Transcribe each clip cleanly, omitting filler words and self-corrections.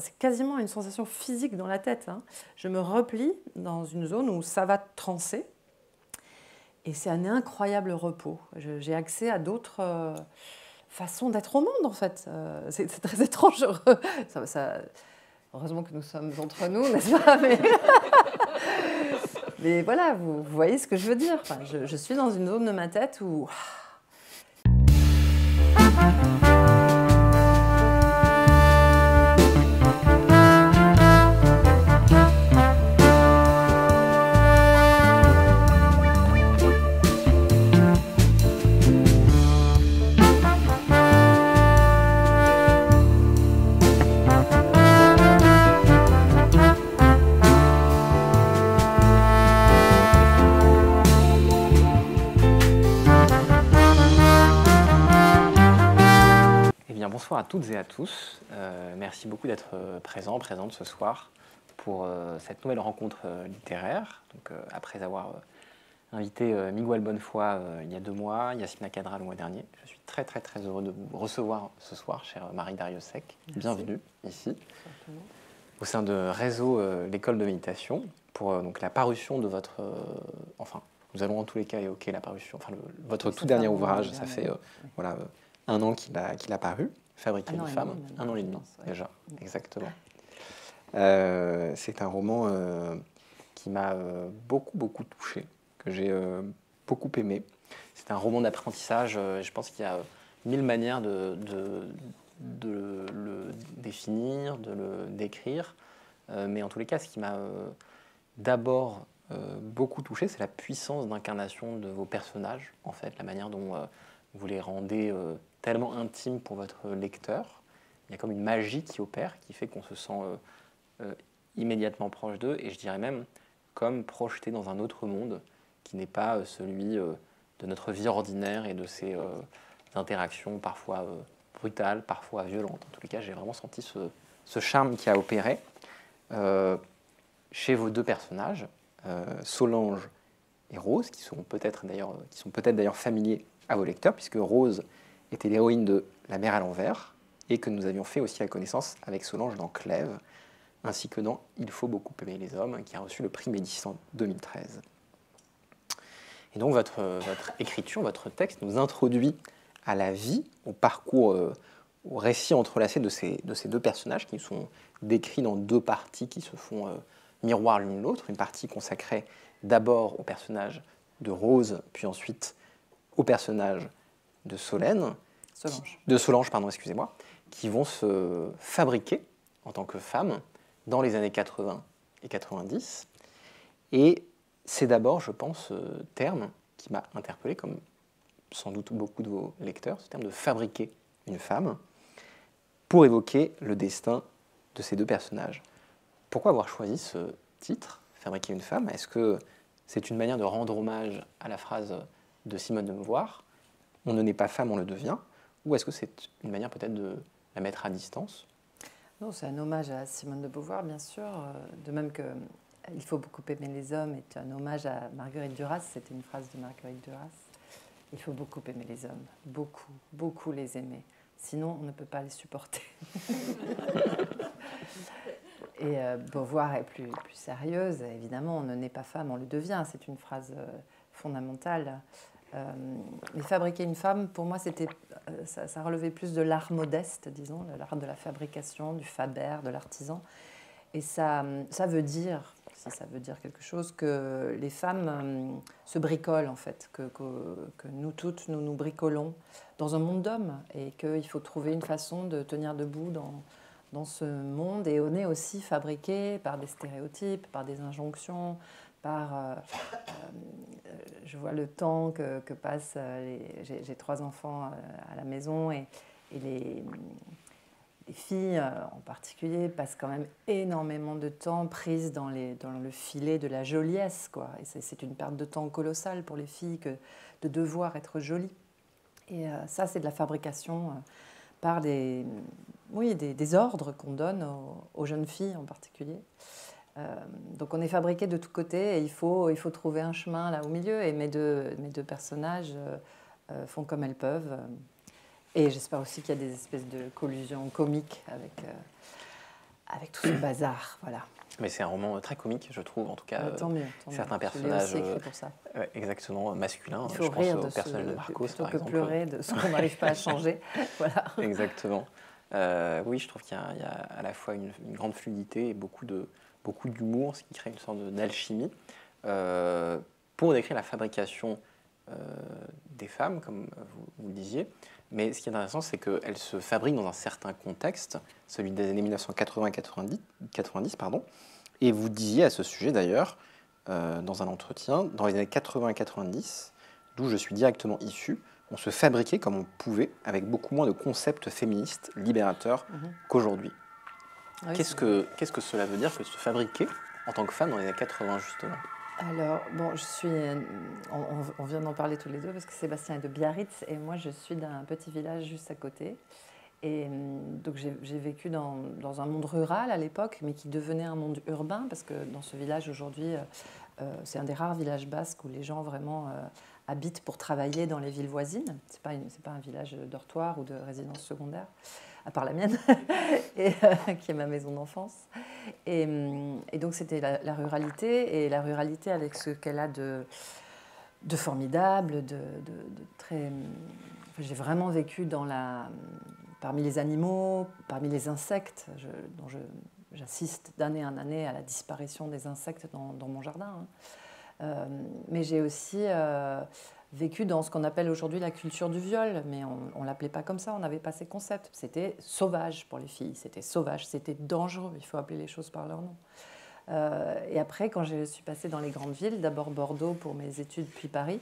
C'est quasiment une sensation physique dans la tête, hein. Je me replie dans une zone où ça va trancer et c'est un incroyable repos. J'ai accès à d'autres façons d'être au monde, en fait. C'est très étrange. Heureusement que nous sommes entre nous, n'est-ce pas? Mais voilà, vous voyez ce que je veux dire. Enfin, je suis dans une zone de ma tête où... Bonsoir à toutes et à tous. Merci beaucoup d'être présentes ce soir pour cette nouvelle rencontre littéraire. Donc, après avoir invité Miguel Bonnefoy il y a 2 mois, Yasmina Khadra le mois dernier, je suis très heureux de vous recevoir ce soir, chère Marie Dariussec. Bienvenue ici, au sein de Réseau l'école de méditation, pour donc, la parution de votre... enfin, nous allons en tous les cas évoquer la parution, enfin, votre tout dernier ouvrage, ça fait voilà, 1 an qu'il a paru. Fabriquer une femme, 1 an et demi déjà, exactement. C'est un roman qui m'a beaucoup touché, que j'ai beaucoup aimé. C'est un roman d'apprentissage, je pense qu'il y a 1000 manières de le définir, de le décrire, mais en tous les cas, ce qui m'a d'abord beaucoup touché, c'est la puissance d'incarnation de vos personnages, en fait, la manière dont vous les rendez tellement intimes pour votre lecteur. Il y a comme une magie qui opère, qui fait qu'on se sent immédiatement proche d'eux, et je dirais même comme projeté dans un autre monde qui n'est pas celui de notre vie ordinaire et de ces interactions parfois brutales, parfois violentes. En tous les cas, j'ai vraiment senti ce charme qui a opéré chez vos 2 personnages, Solange et Rose, qui sont peut-être d'ailleurs familiers à vos lecteurs, puisque Rose était l'héroïne de La mer à l'envers, et que nous avions fait aussi la connaissance avec Solange dans Clèves, ainsi que dans Il faut beaucoup aimer les hommes, qui a reçu le prix Médicis en 2013. Et donc votre écriture, votre texte nous introduit à la vie, au parcours, au récit entrelacé de ces 2 personnages qui sont décrits dans 2 parties qui se font miroir l'une l'autre, une partie consacrée d'abord au personnage de Rose, puis ensuite au personnage de Solange, pardon, excusez-moi, qui vont se fabriquer en tant que femmes dans les années 80 et 90. Et c'est d'abord, je pense, ce terme qui m'a interpellé, comme sans doute beaucoup de vos lecteurs, ce terme de fabriquer une femme, pour évoquer le destin de ces 2 personnages. Pourquoi avoir choisi ce titre, Fabriquer une femme? Est-ce que c'est une manière de rendre hommage à la phrase de Simone de Beauvoir, on ne naît pas femme, on le devient, ou est-ce que c'est une manière peut-être de la mettre à distance? Non, c'est un hommage à Simone de Beauvoir, bien sûr, de même que Il faut beaucoup aimer les hommes est un hommage à Marguerite Duras, c'était une phrase de Marguerite Duras. Il faut beaucoup aimer les hommes, beaucoup les aimer, sinon on ne peut pas les supporter. Et Beauvoir est plus sérieuse, évidemment, on ne naît pas femme, on le devient, c'est une phrase fondamentale. Mais fabriquer une femme, pour moi, ça relevait plus de l'art modeste, disons, l'art de la fabrication, du faber, de l'artisan. Et ça veut dire, si ça veut dire quelque chose, que les femmes se bricolent, en fait, que nous toutes, nous bricolons dans un monde d'hommes, et qu'il faut trouver une façon de tenir debout dans ce monde. Et on est aussi fabriqué par des stéréotypes, par des injonctions, je vois le temps que passent... J'ai 3 enfants à la maison et les filles en particulier passent quand même énormément de temps prises dans le filet de la joliesse, quoi. Et c'est une perte de temps colossale pour les filles que de devoir être jolies. Et ça, c'est de la fabrication par des ordres qu'on donne aux jeunes filles en particulier. Donc on est fabriqué de tous côtés et il faut trouver un chemin là au milieu. Et mes deux personnages font comme elles peuvent. Et j'espère aussi qu'il y a des espèces de collusions comiques avec tout ce bazar, voilà. Mais c'est un roman très comique, je trouve, en tout cas. Tant mieux, certains mieux. personnages, Je l'ai aussi écrit pour ça. exactement, masculins. Il faut je pense rire au de personnage de Marcos, plutôt par que exemple. pleurer de ce qu'on n'arrive pas à changer. Voilà. Exactement. Oui, je trouve qu'il y a à la fois une grande fluidité et beaucoup d'humour, ce qui crée une sorte d'alchimie. Pour décrire la fabrication des femmes, comme vous le disiez. Mais ce qui est intéressant, c'est qu'elle se fabrique dans un certain contexte, celui des années 1990, pardon. Et vous disiez à ce sujet d'ailleurs, dans un entretien, dans les années 80-90, d'où je suis directement issu, on se fabriquait comme on pouvait, avec beaucoup moins de concepts féministes libérateurs qu'aujourd'hui. Oui, Qu'est-ce que cela veut dire que se fabriquer en tant que femme dans les années 80, justement? Alors, bon, on vient d'en parler tous les deux parce que Sébastien est de Biarritz et moi je suis d'un petit village juste à côté. Et donc j'ai vécu dans un monde rural à l'époque, mais qui devenait un monde urbain parce que dans ce village aujourd'hui, c'est un des rares villages basques où les gens vraiment habitent pour travailler dans les villes voisines. C'est pas un village dortoir ou de résidence secondaire, à part la mienne, qui est ma maison d'enfance. Et donc c'était la ruralité, et la ruralité avec ce qu'elle a de formidable, de très... Enfin, j'ai vraiment vécu parmi les animaux, parmi les insectes, dont j'assiste d'année en année à la disparition des insectes dans mon jardin. Mais j'ai aussi vécu dans ce qu'on appelle aujourd'hui la culture du viol, mais on ne l'appelait pas comme ça, on n'avait pas ces concepts. C'était sauvage pour les filles, c'était sauvage, c'était dangereux, il faut appeler les choses par leur nom. Et après, quand je suis passée dans les grandes villes, d'abord Bordeaux pour mes études, puis Paris,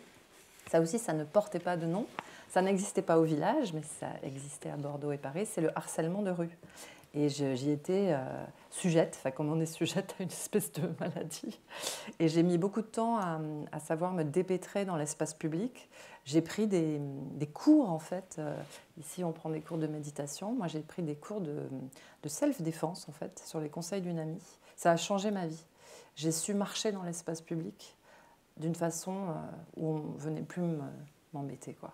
ça aussi, ça ne portait pas de nom. Ça n'existait pas au village, mais ça existait à Bordeaux et Paris, c'est le harcèlement de rue. Et j'y étais sujette, enfin comme on est sujette à une espèce de maladie. Et j'ai mis beaucoup de temps à savoir me dépêtrer dans l'espace public. J'ai pris des cours, en fait. Ici, on prend des cours de méditation. Moi, j'ai pris des cours de self-défense, en fait, sur les conseils d'une amie. Ça a changé ma vie. J'ai su marcher dans l'espace public d'une façon où on ne venait plus m'embêter, quoi.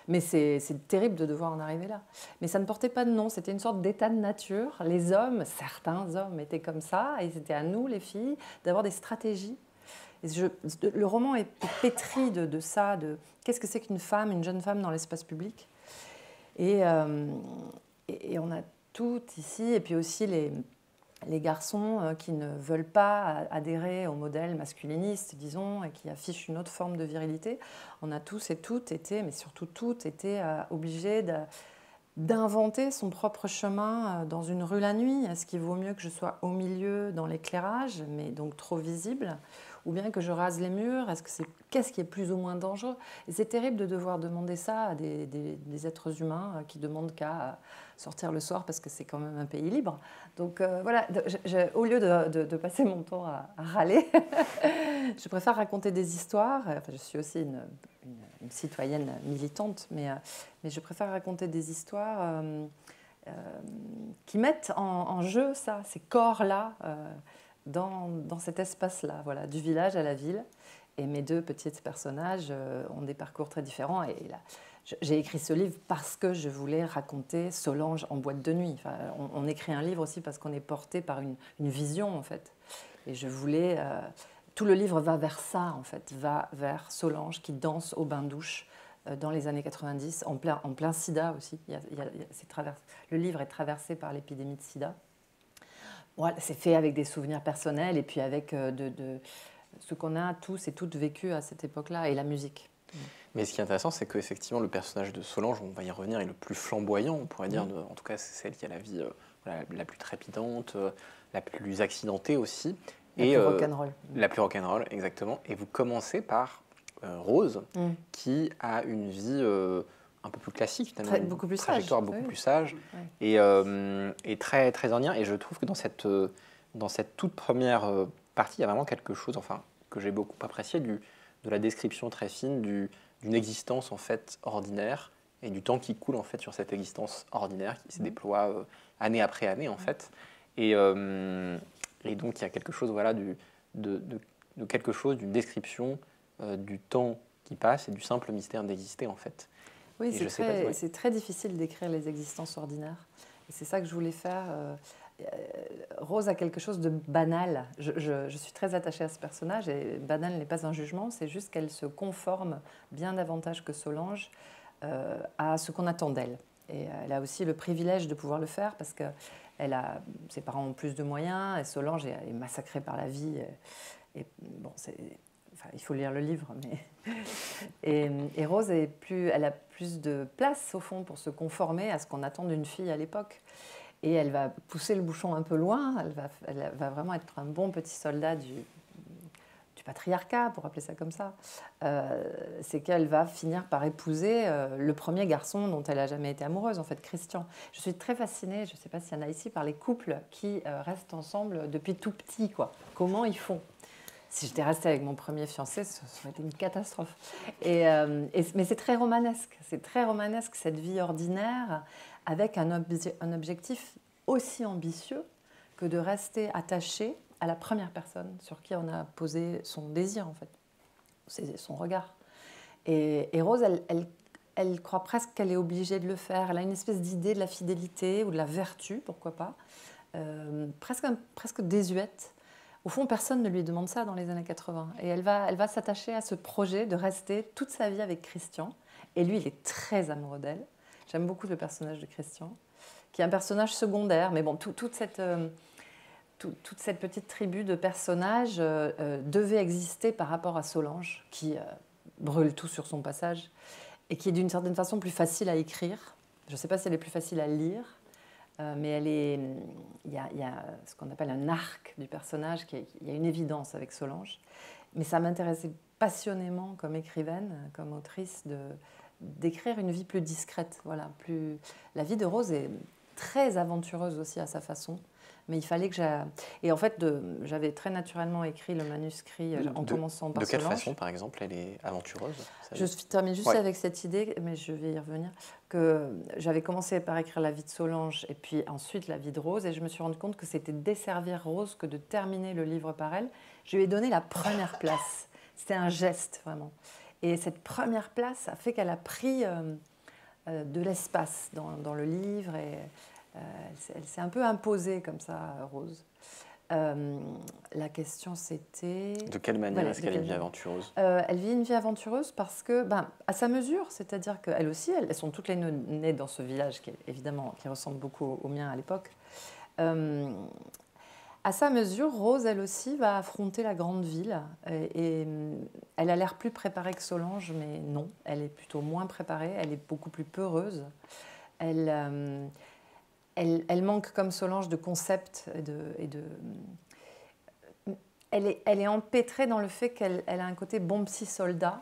Mais c'est terrible de devoir en arriver là. Mais ça ne portait pas de nom, c'était une sorte d'état de nature. Les hommes, certains hommes étaient comme ça, et c'était à nous, les filles, d'avoir des stratégies. Et le roman est pétri de ça, de qu'est-ce que c'est qu'une femme, une jeune femme dans l'espace public. Et on a toutes ici, et puis aussi les garçons qui ne veulent pas adhérer au modèle masculiniste, disons, et qui affichent une autre forme de virilité. On a tous et toutes été, mais surtout toutes, été obligés d'inventer son propre chemin dans une rue la nuit. Est-ce qu'il vaut mieux que je sois au milieu, dans l'éclairage, mais donc trop visible, ou bien que je rase les murs? Qu'est-ce qui est plus ou moins dangereux? Et c'est terrible de devoir demander ça à des êtres humains qui demandent qu'à sortir le soir parce que c'est quand même un pays libre. Donc voilà, au lieu de passer mon temps à râler, je préfère raconter des histoires. Enfin, je suis aussi une citoyenne militante, mais je préfère raconter des histoires qui mettent en jeu ça, ces corps-là, dans cet espace-là, voilà, du village à la ville. Et mes deux petits personnages ont des parcours très différents. Et là, j'ai écrit ce livre parce que je voulais raconter Solange en boîte de nuit. Enfin, on écrit un livre aussi parce qu'on est porté par une vision, en fait. Et je voulais... tout le livre va vers ça, en fait, va vers Solange qui danse au bain-douche dans les années 90, en plein sida aussi. Le livre est traversé par l'épidémie de sida. Voilà, c'est fait avec des souvenirs personnels et puis avec ce qu'on a tous et toutes vécu à cette époque-là, et la musique. Mais ce qui est intéressant, c'est qu'effectivement, le personnage de Solange, on va y revenir, est le plus flamboyant, on pourrait dire. En tout cas, c'est celle qui a la vie la plus trépidante, la plus accidentée aussi. La plus rock'n'roll. La plus rock'n'roll, exactement. Et vous commencez par Rose, qui a une vie un peu plus classique, finalement. Beaucoup plus trajectoire sage. beaucoup plus sage, et très, très indien. Et je trouve que dans cette toute première partie, il y a vraiment quelque chose, enfin, que j'ai beaucoup apprécié, de la description très fine d'une existence en fait ordinaire et du temps qui coule en fait sur cette existence ordinaire qui se déploie année après année en fait. Et donc il y a quelque chose, voilà, de quelque chose, d'une description du temps qui passe et du simple mystère d'exister en fait. Oui, c'est très difficile d'écrire les existences ordinaires. Et c'est ça que je voulais faire Rose a quelque chose de banal. Je suis très attachée à ce personnage et banal n'est pas un jugement, c'est juste qu'elle se conforme bien davantage que Solange à ce qu'on attend d'elle. Et elle a aussi le privilège de pouvoir le faire parce que ses parents ont plus de moyens et Solange est massacrée par la vie. Et bon, enfin, il faut lire le livre, mais et Rose elle a plus de place au fond pour se conformer à ce qu'on attend d'une fille à l'époque. Et elle va pousser le bouchon un peu loin, elle va vraiment être un bon petit soldat du patriarcat, pour appeler ça comme ça. C'est qu'elle va finir par épouser le premier garçon dont elle n'a jamais été amoureuse, en fait, Christian. Je suis très fascinée, je ne sais pas s'il y en a ici, par les couples qui restent ensemble depuis tout petit, quoi. Comment ils font? Si j'étais restée avec mon premier fiancé, ça aurait été une catastrophe. Mais c'est très romanesque. C'est très romanesque, cette vie ordinaire, avec un objectif aussi ambitieux que de rester attaché à la première personne sur qui on a posé son désir, en fait. C'est son regard. Et Rose, elle croit presque qu'elle est obligée de le faire. Elle a une espèce d'idée de la fidélité ou de la vertu, pourquoi pas, presque désuète. Au fond, personne ne lui demande ça dans les années 80. Et elle va s'attacher à ce projet de rester toute sa vie avec Christian. Et lui, il est très amoureux d'elle. J'aime beaucoup le personnage de Christian, qui est un personnage secondaire. Mais bon, toute cette petite tribu de personnages devait exister par rapport à Solange, qui brûle tout sur son passage, et qui est d'une certaine façon plus facile à écrire. Je ne sais pas si elle est plus facile à lire, mais il y a ce qu'on appelle un arc du personnage, il y a une évidence avec Solange. Mais ça m'intéressait passionnément comme écrivaine, comme autrice, d'écrire une vie plus discrète. Voilà, la vie de Rose est très aventureuse aussi à sa façon. Mais il fallait que Et en fait, j'avais très naturellement écrit le manuscrit en commençant par Solange. De quelle façon, par exemple, elle est aventureuse? Je termine juste avec cette idée, mais je vais y revenir, que j'avais commencé par écrire la vie de Solange et puis ensuite la vie de Rose, et je me suis rendu compte que c'était desservir Rose que de terminer le livre par elle. Je lui ai donné la première place. C'était un geste, vraiment. Et cette première place a fait qu'elle a pris de l'espace dans le livre et... elle s'est un peu imposée comme ça, Rose. La question, c'était... De quelle manière est-ce qu'elle est une vie aventureuse? Elle vit une vie aventureuse parce que, à sa mesure, c'est-à-dire qu'elle aussi, elles sont toutes les nées dans ce village qui ressemble beaucoup au mien à l'époque. À sa mesure, Rose, elle aussi, va affronter la grande ville. Et elle a l'air plus préparée que Solange, mais non, elle est plutôt moins préparée, elle est beaucoup plus peureuse. Elle manque, comme Solange, de concept elle est empêtrée dans le fait qu'elle a un côté bon petit soldat,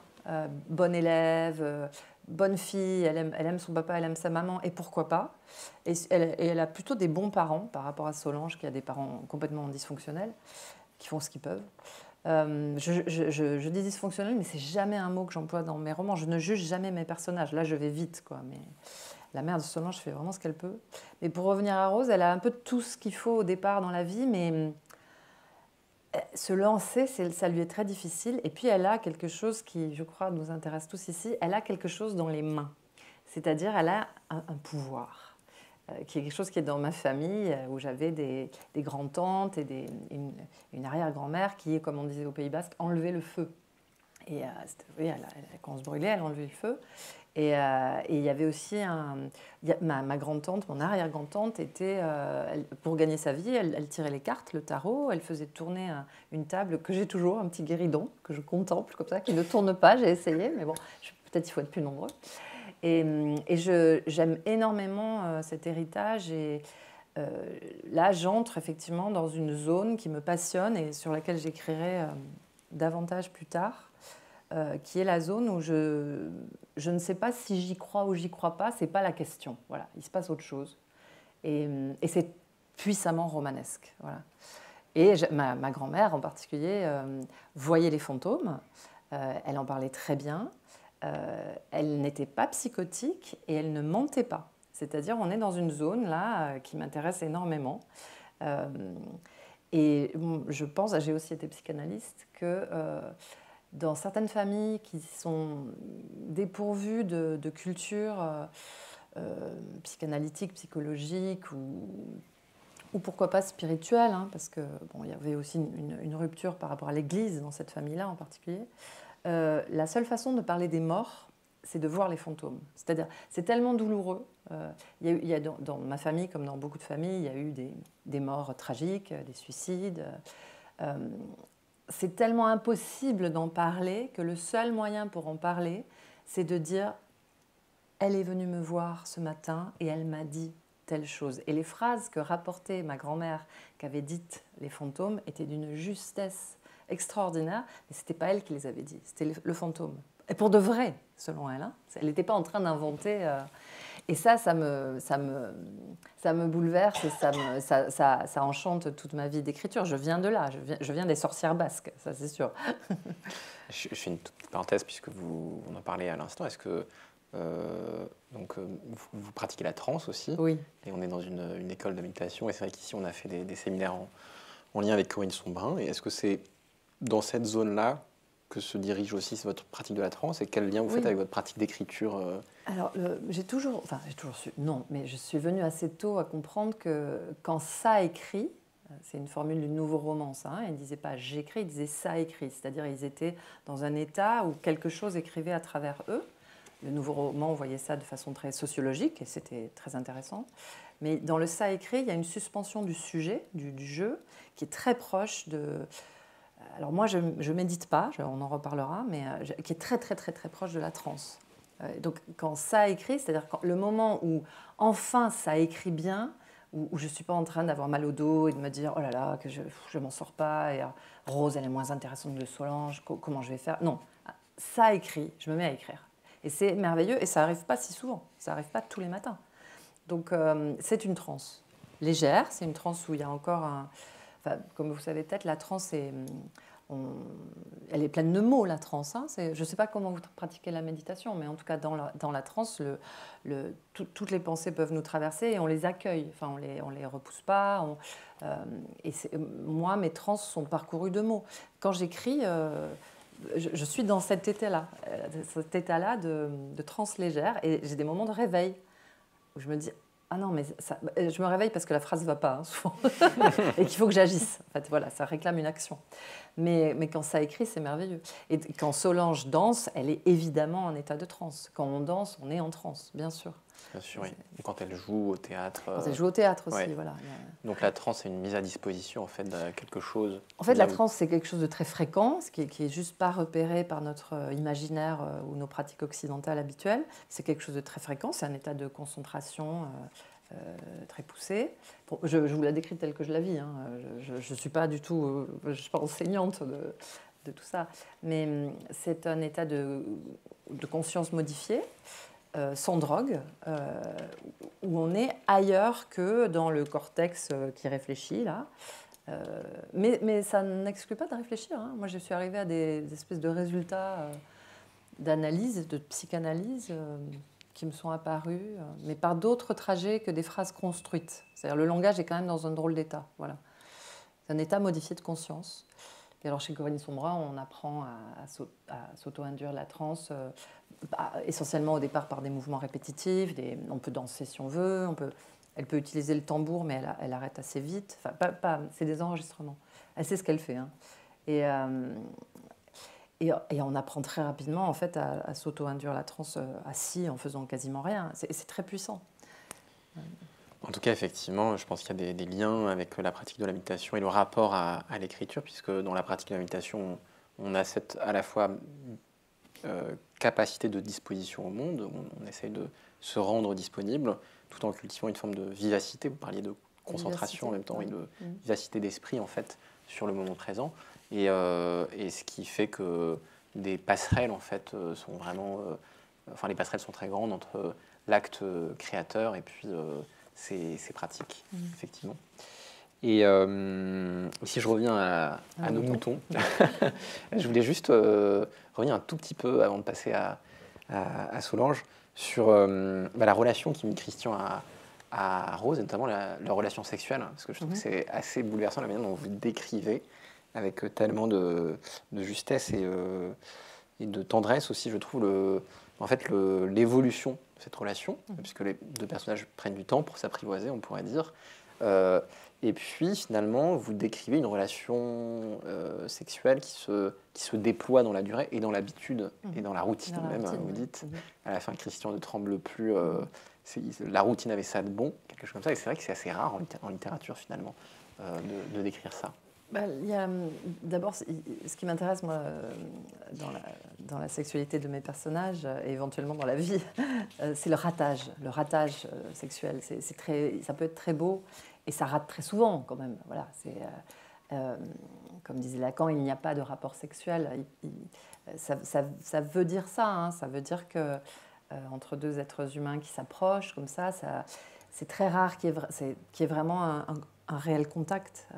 bon élève, bonne fille, elle aime son papa, elle aime sa maman, et pourquoi pas. Et elle a plutôt des bons parents par rapport à Solange, qui a des parents complètement dysfonctionnels, qui font ce qu'ils peuvent. Je dis dysfonctionnel, mais c'est jamais un mot que j'emploie dans mes romans. Je ne juge jamais mes personnages. Là, je vais vite, quoi. Mais la mère de Solange fait vraiment ce qu'elle peut. Mais pour revenir à Rose, elle a un peu tout ce qu'il faut au départ dans la vie, mais se lancer, ça lui est très difficile. Et puis, elle a quelque chose qui, je crois, nous intéresse tous ici. Elle a quelque chose dans les mains. C'est-à-dire, elle a un pouvoir, qui est quelque chose qui est dans ma famille, où j'avais des grands-tantes et une arrière-grand-mère qui, comme on disait au Pays Basque, enlevait le feu. Et quand on se brûlait, elle enlevait le feu. Et il y avait aussi ma grand-tante, mon arrière-grand-tante, pour gagner sa vie, elle tirait les cartes, le tarot, elle faisait tourner une table que j'ai toujours, un petit guéridon que je contemple comme ça, qui ne tourne pas, j'ai essayé, mais bon, peut-être il faut être plus nombreux. Et j'aime énormément cet héritage et là, j'entre effectivement dans une zone qui me passionne et sur laquelle j'écrirai davantage plus tard. Qui est la zone où je ne sais pas si j'y crois ou j'y crois pas, c'est pas la question. Voilà, il se passe autre chose. Et c'est puissamment romanesque. Voilà. Et ma grand-mère en particulier voyait les fantômes, elle en parlait très bien, elle n'était pas psychotique et elle ne mentait pas. C'est-à-dire on est dans une zone là qui m'intéresse énormément. Et je pense, j'ai aussi été psychanalyste, que... dans certaines familles qui sont dépourvues de culture psychanalytique, psychologique ou pourquoi pas spirituel, hein, parce que bon, il y avait aussi une rupture par rapport à l'Église dans cette famille-là en particulier. La seule façon de parler des morts, c'est de voir les fantômes. C'est-à-dire, c'est tellement douloureux. Il y a dans ma famille, comme dans beaucoup de familles, il y a eu des morts tragiques, des suicides. C'est tellement impossible d'en parler que le seul moyen pour en parler, c'est de dire « elle est venue me voir ce matin et elle m'a dit telle chose ». Et les phrases que rapportait ma grand-mère, qu'avait dites les fantômes, étaient d'une justesse extraordinaire, mais ce n'était pas elle qui les avait dit, c'était le fantôme. Et pour de vrai, selon elle. Hein. Elle n'était pas en train d'inventer... Et ça me bouleverse et ça enchante toute ma vie d'écriture. Je viens de là, je viens des sorcières basques, ça c'est sûr. Je fais une toute petite parenthèse puisque on en parlait à l'instant. Est-ce que vous pratiquez la transe aussi? Oui. Et on est dans une école de méditation et c'est vrai qu'ici on a fait des séminaires en lien avec Corinne Sombrin. Et est-ce que c'est dans cette zone-là que se dirige aussi votre pratique de la transe et quel lien vous faites avec votre pratique d'écriture? Alors, j'ai toujours su, non, mais je suis venue assez tôt à comprendre que quand ça écrit, c'est une formule du nouveau roman, ça, hein, ils ne disaient pas j'écris, ils disaient ça écrit, c'est-à-dire ils étaient dans un état où quelque chose écrivait à travers eux. Le nouveau roman, on voyait ça de façon très sociologique et c'était très intéressant. Mais dans le ça écrit, il y a une suspension du sujet, du jeu, qui est très proche de... Alors moi, je ne médite pas, on en reparlera, mais qui est très, très, très, très proche de la transe. Donc quand ça écrit, c'est-à-dire le moment où enfin ça écrit bien, où je ne suis pas en train d'avoir mal au dos et de me dire « oh là là, que je ne m'en sors pas, et Rose, elle est moins intéressante que Solange, comment je vais faire ?» Non, ça écrit, je me mets à écrire. Et c'est merveilleux, et ça n'arrive pas si souvent, ça n'arrive pas tous les matins. Donc c'est une transe légère, c'est une transe où il y a encore un... Enfin, comme vous savez peut-être, la transe est... elle est pleine de mots, la transe. Hein. Je ne sais pas comment vous pratiquez la méditation, mais en tout cas, dans la transe, toutes les pensées peuvent nous traverser et on les accueille. Enfin, on les repousse pas. Moi, mes trans sont parcourues de mots. Quand j'écris, je suis dans cet état-là de transe légère et j'ai des moments de réveil où je me dis... Ah non, mais je me réveille parce que la phrase ne va pas, hein, souvent, et qu'il faut que j'agisse. En fait, voilà, ça réclame une action. Mais quand ça écrit, c'est merveilleux. Et quand Solange danse, elle est évidemment en état de transe. Quand on danse, on est en transe, bien sûr. Bien sûr, oui. Et quand elle joue au théâtre... Quand elle joue au théâtre aussi, ouais. Voilà. Donc la transe, c'est une mise à disposition, en fait, de quelque chose... En fait, la transe, c'est quelque chose de très fréquent, qui est juste pas repéré par notre imaginaire ou nos pratiques occidentales habituelles. C'est quelque chose de très fréquent, c'est un état de concentration très poussé. Bon, je vous la décris telle que je la vis. Hein. Je ne suis pas du tout... je suis pas enseignante de tout ça. Mais c'est un état de conscience modifiée, sans drogue, où on est ailleurs que dans le cortex qui réfléchit, là. Mais ça n'exclut pas de réfléchir. Hein. Moi, je suis arrivée à des espèces de résultats d'analyse, de psychanalyse, qui me sont apparus, mais par d'autres trajets que des phrases construites. C'est-à-dire le langage est quand même dans un drôle d'état. Voilà. C'est un état modifié de conscience. Et alors chez Corinne Sombrin, on apprend à s'auto-induire la transe, essentiellement au départ par des mouvements répétitifs. On peut danser si on veut, elle peut utiliser le tambour, mais elle arrête assez vite. Enfin, c'est des enregistrements. Elle sait ce qu'elle fait. Hein. Et on apprend très rapidement en fait, à s'auto-induire la transe assis en faisant quasiment rien. C'est très puissant. En tout cas, effectivement, je pense qu'il y a des liens avec la pratique de la méditation et le rapport à l'écriture, puisque dans la pratique de la méditation, on a cette à la fois capacité de disposition au monde, on essaye de se rendre disponible, tout en cultivant une forme de vivacité. Vous parliez de concentration en même temps et de vivacité d'esprit en fait sur le moment présent, et ce qui fait que des passerelles en fait sont vraiment, enfin les passerelles sont très grandes entre l'acte créateur et puis ces pratiques, effectivement. Et si je reviens à nos moutons, je voulais juste revenir un tout petit peu avant de passer à Solange sur la relation qu'Émile Christian a à Rose, et notamment leur relation sexuelle, parce que je trouve que c'est assez bouleversant la manière dont vous décrivez avec tellement de justesse et de tendresse aussi, je trouve, en fait, l'évolution de cette relation, puisque les deux personnages prennent du temps pour s'apprivoiser, on pourrait dire. Et puis finalement, vous décrivez une relation sexuelle qui se déploie dans la durée et dans l'habitude et dans la routine Dans la même, routine, vous oui. dites. À la fin, Christian ne tremble plus. La routine avait ça de bon, quelque chose comme ça. Et c'est vrai que c'est assez rare en littérature finalement de décrire ça. Bah, d'abord, ce qui m'intéresse, moi, dans la sexualité de mes personnages, et éventuellement dans la vie, c'est le ratage sexuel. Ça peut être très beau, et ça rate très souvent, quand même. Voilà, comme disait Lacan, il n'y a pas de rapport sexuel. Ça veut dire ça, hein, ça veut dire que entre deux êtres humains qui s'approchent, comme ça c'est très rare qu'il y ait vraiment un réel contact.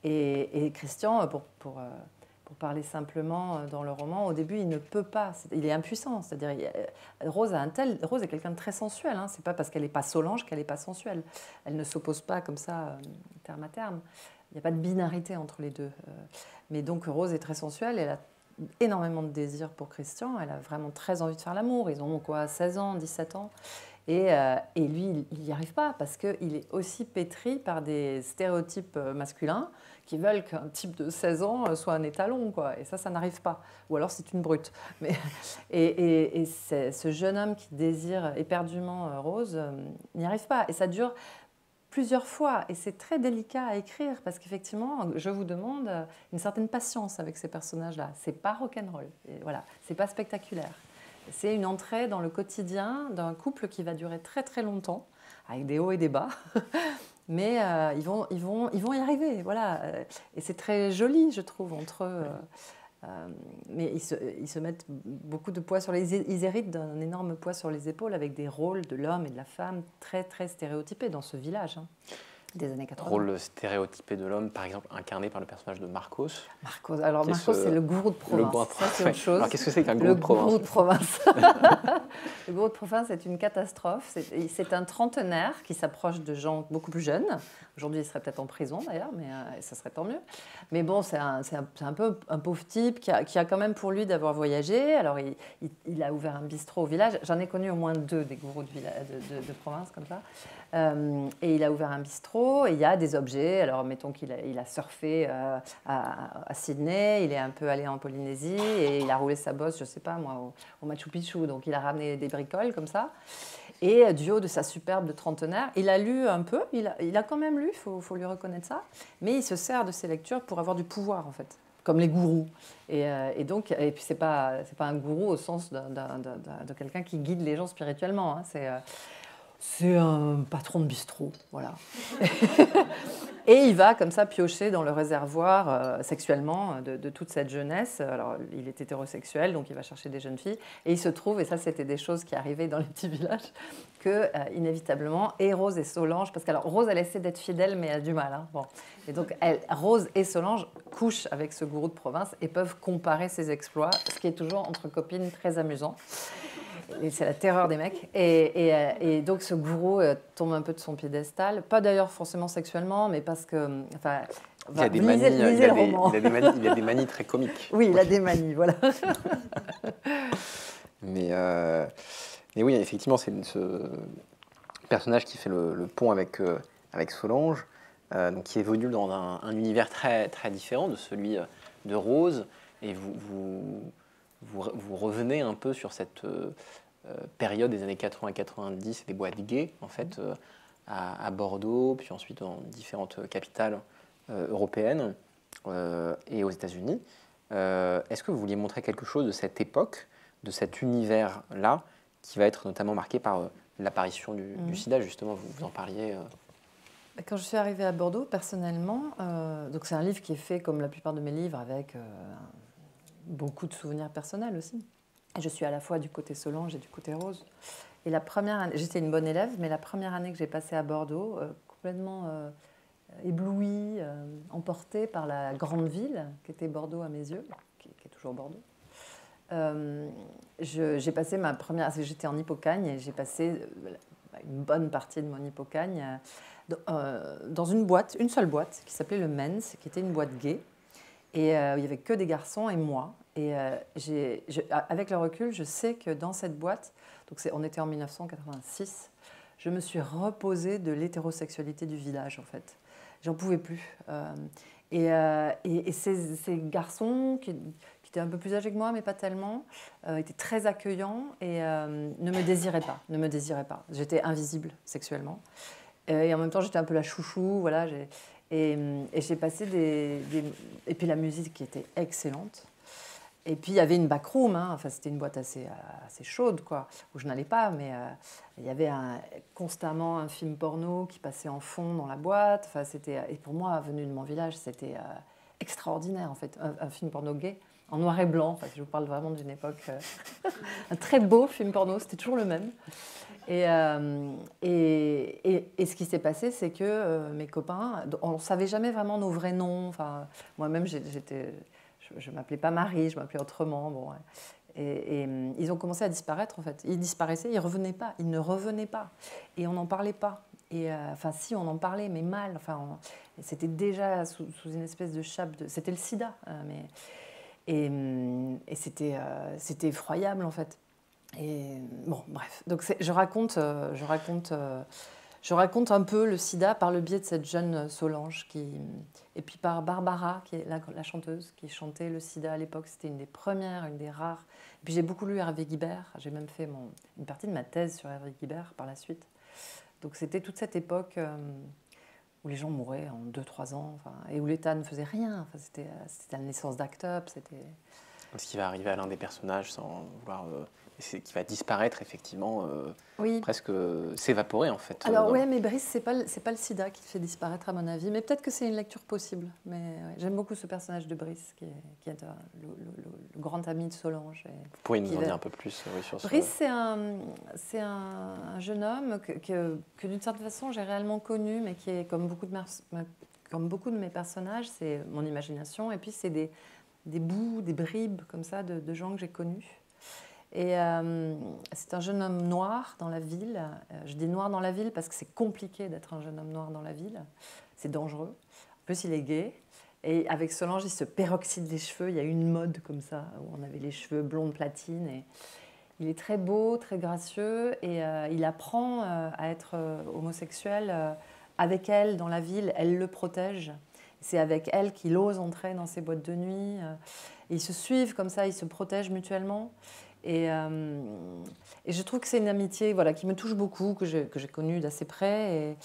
Et Christian, pour parler simplement dans le roman, au début, il ne peut pas, il est impuissant. C'est-à-dire, Rose est quelqu'un de très sensuel. Hein. C'est pas parce qu'elle n'est pas Solange qu'elle n'est pas sensuelle. Elle ne s'oppose pas comme ça, terme à terme. Il n'y a pas de binarité entre les deux. Mais donc, Rose est très sensuelle. Elle a énormément de désir pour Christian. Elle a vraiment très envie de faire l'amour. Ils ont quoi, 16 ans, 17 ans. Et lui, il n'y arrive pas parce qu'il est aussi pétri par des stéréotypes masculins qui veulent qu'un type de 16 ans soit un étalon, quoi. Et ça n'arrive pas. Ou alors c'est une brute. Et ce jeune homme qui désire éperdument Rose n'y arrive pas. Et ça dure plusieurs fois. Et c'est très délicat à écrire parce qu'effectivement, je vous demande une certaine patience avec ces personnages-là. C'est pas rock'n'roll. Et voilà, c'est pas spectaculaire. C'est une entrée dans le quotidien d'un couple qui va durer très très longtemps, avec des hauts et des bas. Mais ils vont y arriver, voilà. Et c'est très joli, je trouve, entre eux. Mais ils se mettent beaucoup de poids ils héritent d'un énorme poids sur les épaules avec des rôles de l'homme et de la femme très très stéréotypés dans ce village. Hein. Des années 80. Rôle stéréotypé de l'homme, par exemple, incarné par le personnage de Marcos. Marcos, c'est le gourou de province. Ça, c'est autre chose. Alors, qu'est-ce que c'est qu'un gourou de province ? Le gourou de province. Le gourou de province est une catastrophe. C'est un trentenaire qui s'approche de gens beaucoup plus jeunes. Aujourd'hui, il serait peut-être en prison, d'ailleurs, mais ça serait tant mieux. Mais bon, c'est un peu un pauvre type qui a quand même pour lui d'avoir voyagé. Alors, il a ouvert un bistrot au village. J'en ai connu au moins 2 des gourous de province, comme ça. Et il a ouvert un bistrot et il y a des objets. Alors, mettons qu'il a surfé à Sydney, il est un peu allé en Polynésie et il a roulé sa bosse, je ne sais pas moi, au Machu Picchu. Donc, il a ramené des bricoles comme ça. Et du haut de sa superbe de trentenaire, il a lu un peu, il a quand même lu, il faut lui reconnaître ça, mais il se sert de ses lectures pour avoir du pouvoir, en fait, comme les gourous. Et puis, c'est pas un gourou au sens de quelqu'un qui guide les gens spirituellement, hein, c'est un patron de bistrot, voilà. Et il va comme ça piocher dans le réservoir sexuellement de toute cette jeunesse. Alors, il est hétérosexuel, donc il va chercher des jeunes filles. Et il se trouve, et ça c'était des choses qui arrivaient dans les petits villages, que inévitablement, et Rose et Solange, parce que Rose elle essaie d'être fidèle, mais elle a du mal. Hein, bon. Et donc Rose et Solange couchent avec ce gourou de province et peuvent comparer ses exploits, ce qui est toujours entre copines très amusant. Et c'est la terreur des mecs. Et donc ce gourou tombe un peu de son piédestal, pas d'ailleurs forcément sexuellement, mais parce que... Enfin, il a des manies, il a des manies très comiques. Oui, il a des manies, voilà. Mais oui, effectivement, c'est ce personnage qui fait le pont avec Solange, donc qui évolue dans un univers très, très différent de celui de Rose. Et vous revenez un peu sur cette période des années 80-90 des boîtes gays, en fait, à Bordeaux, puis ensuite dans différentes capitales européennes et aux États-Unis. Est-ce que vous vouliez montrer quelque chose de cette époque, de cet univers-là, qui va être notamment marqué par l'apparition du sida, justement, vous en parliez Quand je suis arrivée à Bordeaux, personnellement, donc c'est un livre qui est fait comme la plupart de mes livres, avec beaucoup de souvenirs personnels aussi. Et je suis à la fois du côté Solange et du côté Rose. Et la première année, j'étais une bonne élève, mais la première année que j'ai passée à Bordeaux, complètement éblouie, emportée par la grande ville, qui était Bordeaux à mes yeux, qui est toujours Bordeaux. J'ai passé ma première... J'étais en Hippocagne et j'ai passé une bonne partie de mon Hippocagne dans une seule boîte, qui s'appelait le Men's, qui était une boîte gay. Et il n'y avait que des garçons et moi. Et avec le recul, je sais que dans cette boîte, donc on était en 1986, je me suis reposée de l'hétérosexualité du village, en fait. j'en pouvais plus. Et ces garçons qui étaient un peu plus âgés que moi, mais pas tellement, étaient très accueillants et ne me désiraient pas. Ne me désiraient pas. J'étais invisible sexuellement. Et en même temps, j'étais un peu la chouchou. Voilà, et j'ai passé Et puis la musique qui était excellente. Et puis il y avait une backroom, hein. Enfin, c'était une boîte assez chaude, quoi, où je n'allais pas, mais il y avait constamment un film porno qui passait en fond dans la boîte. Enfin, et pour moi, venu de mon village, c'était extraordinaire, en fait, un film porno gay, en noir et blanc. Enfin, je vous parle vraiment d'une époque... un très beau film porno, c'était toujours le même. Et ce qui s'est passé, c'est que mes copains, on ne savait jamais vraiment nos vrais noms. Enfin, moi-même, je ne m'appelais pas Marie, je m'appelais autrement. Bon, et ils ont commencé à disparaître, en fait. Ils disparaissaient, ils ne revenaient pas. Ils ne revenaient pas. Et on n'en parlait pas. Et enfin, si, on en parlait, mais mal. Enfin, c'était déjà sous une espèce de chape. C'était le sida. Et c'était effroyable, en fait. Et bon, bref. Donc, je raconte un peu le sida par le biais de cette jeune Solange et puis par Barbara, qui est la chanteuse, qui chantait le sida à l'époque. C'était une des premières, une des rares. Et puis j'ai beaucoup lu Hervé Guibert. J'ai même fait une partie de ma thèse sur Hervé Guibert par la suite. Donc c'était toute cette époque où les gens mouraient en 2-3 ans, enfin, et où l'État ne faisait rien. Enfin, c'était la naissance d'Act Up. Ce qui va arriver à l'un des personnages sans vouloir... qui va disparaître, effectivement, oui. presque s'évaporer, en fait. Alors, ouais, mais Brice, c'est pas le sida qui fait disparaître, à mon avis. Mais peut-être que c'est une lecture possible. Mais ouais, j'aime beaucoup ce personnage de Brice, qui est le grand ami de Solange. Vous pourriez nous en dire un peu plus sur ce... Brice, c'est un jeune homme que d'une certaine façon, j'ai réellement connu, mais qui est, comme beaucoup de mes personnages, c'est mon imagination. Et puis, c'est des bouts, des bribes, comme ça, de gens que j'ai connus. Et c'est un jeune homme noir dans la ville. Je dis noir dans la ville parce que c'est compliqué d'être un jeune homme noir dans la ville. C'est dangereux. En plus, il est gay. Et avec Solange, il se peroxyde les cheveux. Il y a une mode comme ça, où on avait les cheveux blondes platine. Et il est très beau, très gracieux. Et il apprend à être homosexuel avec elle dans la ville. Elle le protège. C'est avec elle qu'il ose entrer dans ces boîtes de nuit. Ils se suivent comme ça, ils se protègent mutuellement. Et je trouve que c'est une amitié, voilà, qui me touche beaucoup, que j'ai connue d'assez près.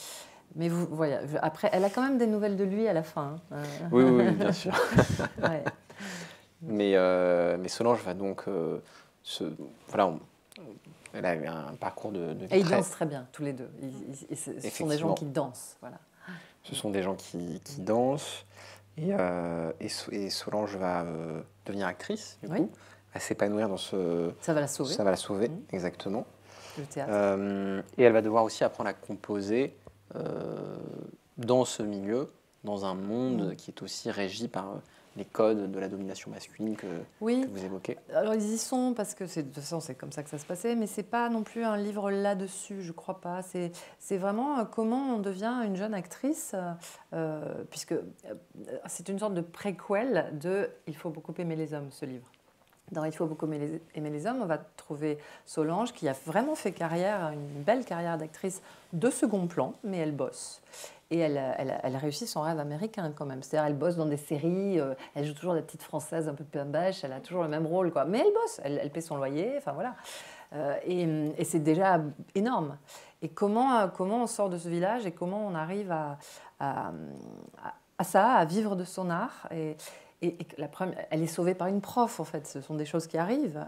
Mais voilà, après, elle a quand même des nouvelles de lui à la fin. Hein. Oui, bien sûr. Ouais. Mais Solange va donc voilà, elle a eu un parcours de vie. Et ils dansent très bien, tous les deux. Ce sont des gens qui dansent. Voilà. Ce sont des gens qui dansent. Et Solange va devenir actrice, du coup. À s'épanouir dans ce... Ça va la sauver. Ça va la sauver, exactement. Le théâtre. Et elle va devoir aussi apprendre à composer dans ce milieu, dans un monde qui est aussi régi par les codes de la domination masculine que vous évoquez. Alors ils y sont parce que de toute façon c'est comme ça que ça se passait, mais c'est pas non plus un livre là-dessus, je crois pas. C'est vraiment comment on devient une jeune actrice, puisque c'est une sorte de préquel de Il faut beaucoup aimer les hommes, ce livre. Dans Il faut beaucoup aimer les hommes, on va trouver Solange qui a vraiment fait carrière, une belle carrière d'actrice de second plan, mais elle bosse. Et elle réussit son rêve américain quand même. C'est-à-dire elle bosse dans des séries, elle joue toujours des petites françaises un peu bêche, elle a toujours le même rôle, quoi. Mais elle bosse, elle paie son loyer, enfin voilà. Et c'est déjà énorme. Et comment on sort de ce village et comment on arrive à vivre de son art. Et elle est sauvée par une prof, en fait. Ce sont des choses qui arrivent.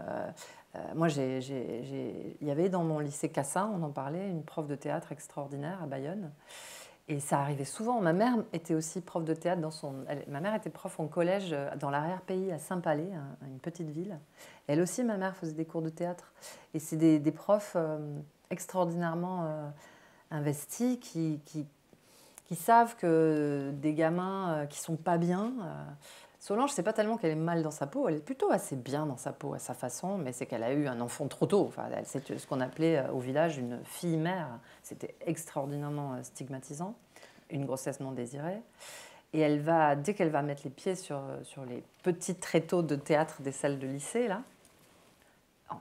Moi, il y avait dans mon lycée Cassin, on en parlait, une prof de théâtre extraordinaire à Bayonne. Et ça arrivait souvent. Ma mère était aussi prof de théâtre. Ma mère était prof en collège dans l'arrière-pays, à Saint-Palais, une petite ville. Elle aussi, ma mère, faisait des cours de théâtre. Et c'est des profs extraordinairement investis qui savent que des gamins qui ne sont pas bien... Solange, c'est pas tellement qu'elle est mal dans sa peau, elle est plutôt assez bien dans sa peau, à sa façon, mais c'est qu'elle a eu un enfant trop tôt. Enfin, c'est ce qu'on appelait au village une fille-mère. C'était extraordinairement stigmatisant, une grossesse non désirée. Et dès qu'elle va mettre les pieds sur les petits tréteaux de théâtre des salles de lycée, là,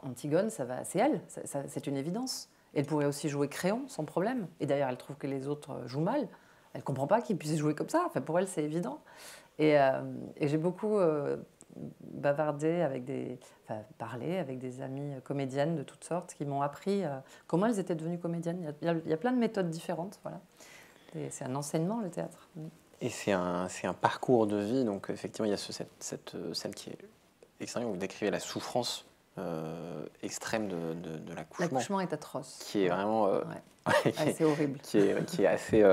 Antigone, c'est elle, c'est une évidence. Elle pourrait aussi jouer Créon, sans problème. Et d'ailleurs, elle trouve que les autres jouent mal. elle ne comprend pas qu'il puisse jouer comme ça. Enfin, pour elle, c'est évident. Et j'ai beaucoup bavardé parlé avec des amies comédiennes de toutes sortes qui m'ont appris comment elles étaient devenues comédiennes. Il y a plein de méthodes différentes. Voilà. C'est un enseignement, le théâtre. Et c'est un parcours de vie. Donc, effectivement, il y a cette scène qui est extrême où vous décrivez la souffrance extrême de l'accouchement. L'accouchement est atroce. Qui est vraiment... c'est horrible. Qui est assez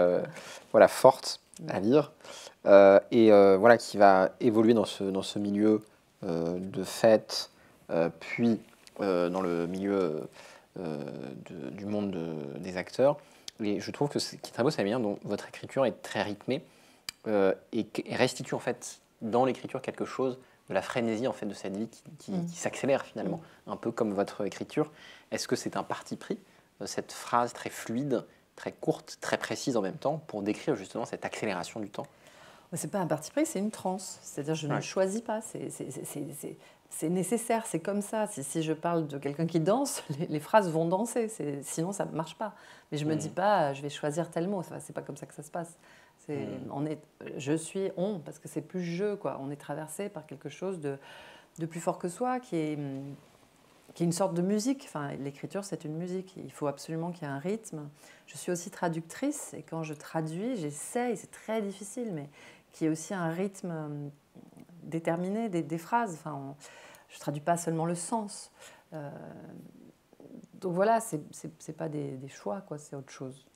forte à lire. Voilà, qui va évoluer dans ce milieu de fête, puis dans le milieu du monde des acteurs. Et je trouve que ce qui est très beau, c'est la manière dont votre écriture est très rythmée et restitue en fait dans l'écriture quelque chose de la frénésie en fait de cette vie qui s'accélère finalement, un peu comme votre écriture. Est-ce que c'est un parti pris, cette phrase très fluide, très courte, très précise en même temps, pour décrire justement cette accélération du temps? C'est pas un parti pris, c'est une transe. C'est-à-dire je ne choisis pas, c'est nécessaire, c'est comme ça. Si je parle de quelqu'un qui danse, les phrases vont danser, sinon ça ne marche pas. Mais je ne me dis pas, je vais choisir tel mot, c'est pas comme ça que ça se passe. Je suis, parce que c'est plus je, quoi. On est traversé par quelque chose de plus fort que soi, qui est une sorte de musique. Enfin, l'écriture, c'est une musique. Il faut absolument qu'il y ait un rythme. Je suis aussi traductrice, et quand je traduis, j'essaye, c'est très difficile, mais qu'il y ait aussi un rythme déterminé des phrases. Enfin, je ne traduis pas seulement le sens. Donc voilà, c'est pas des choix, quoi, c'est autre chose.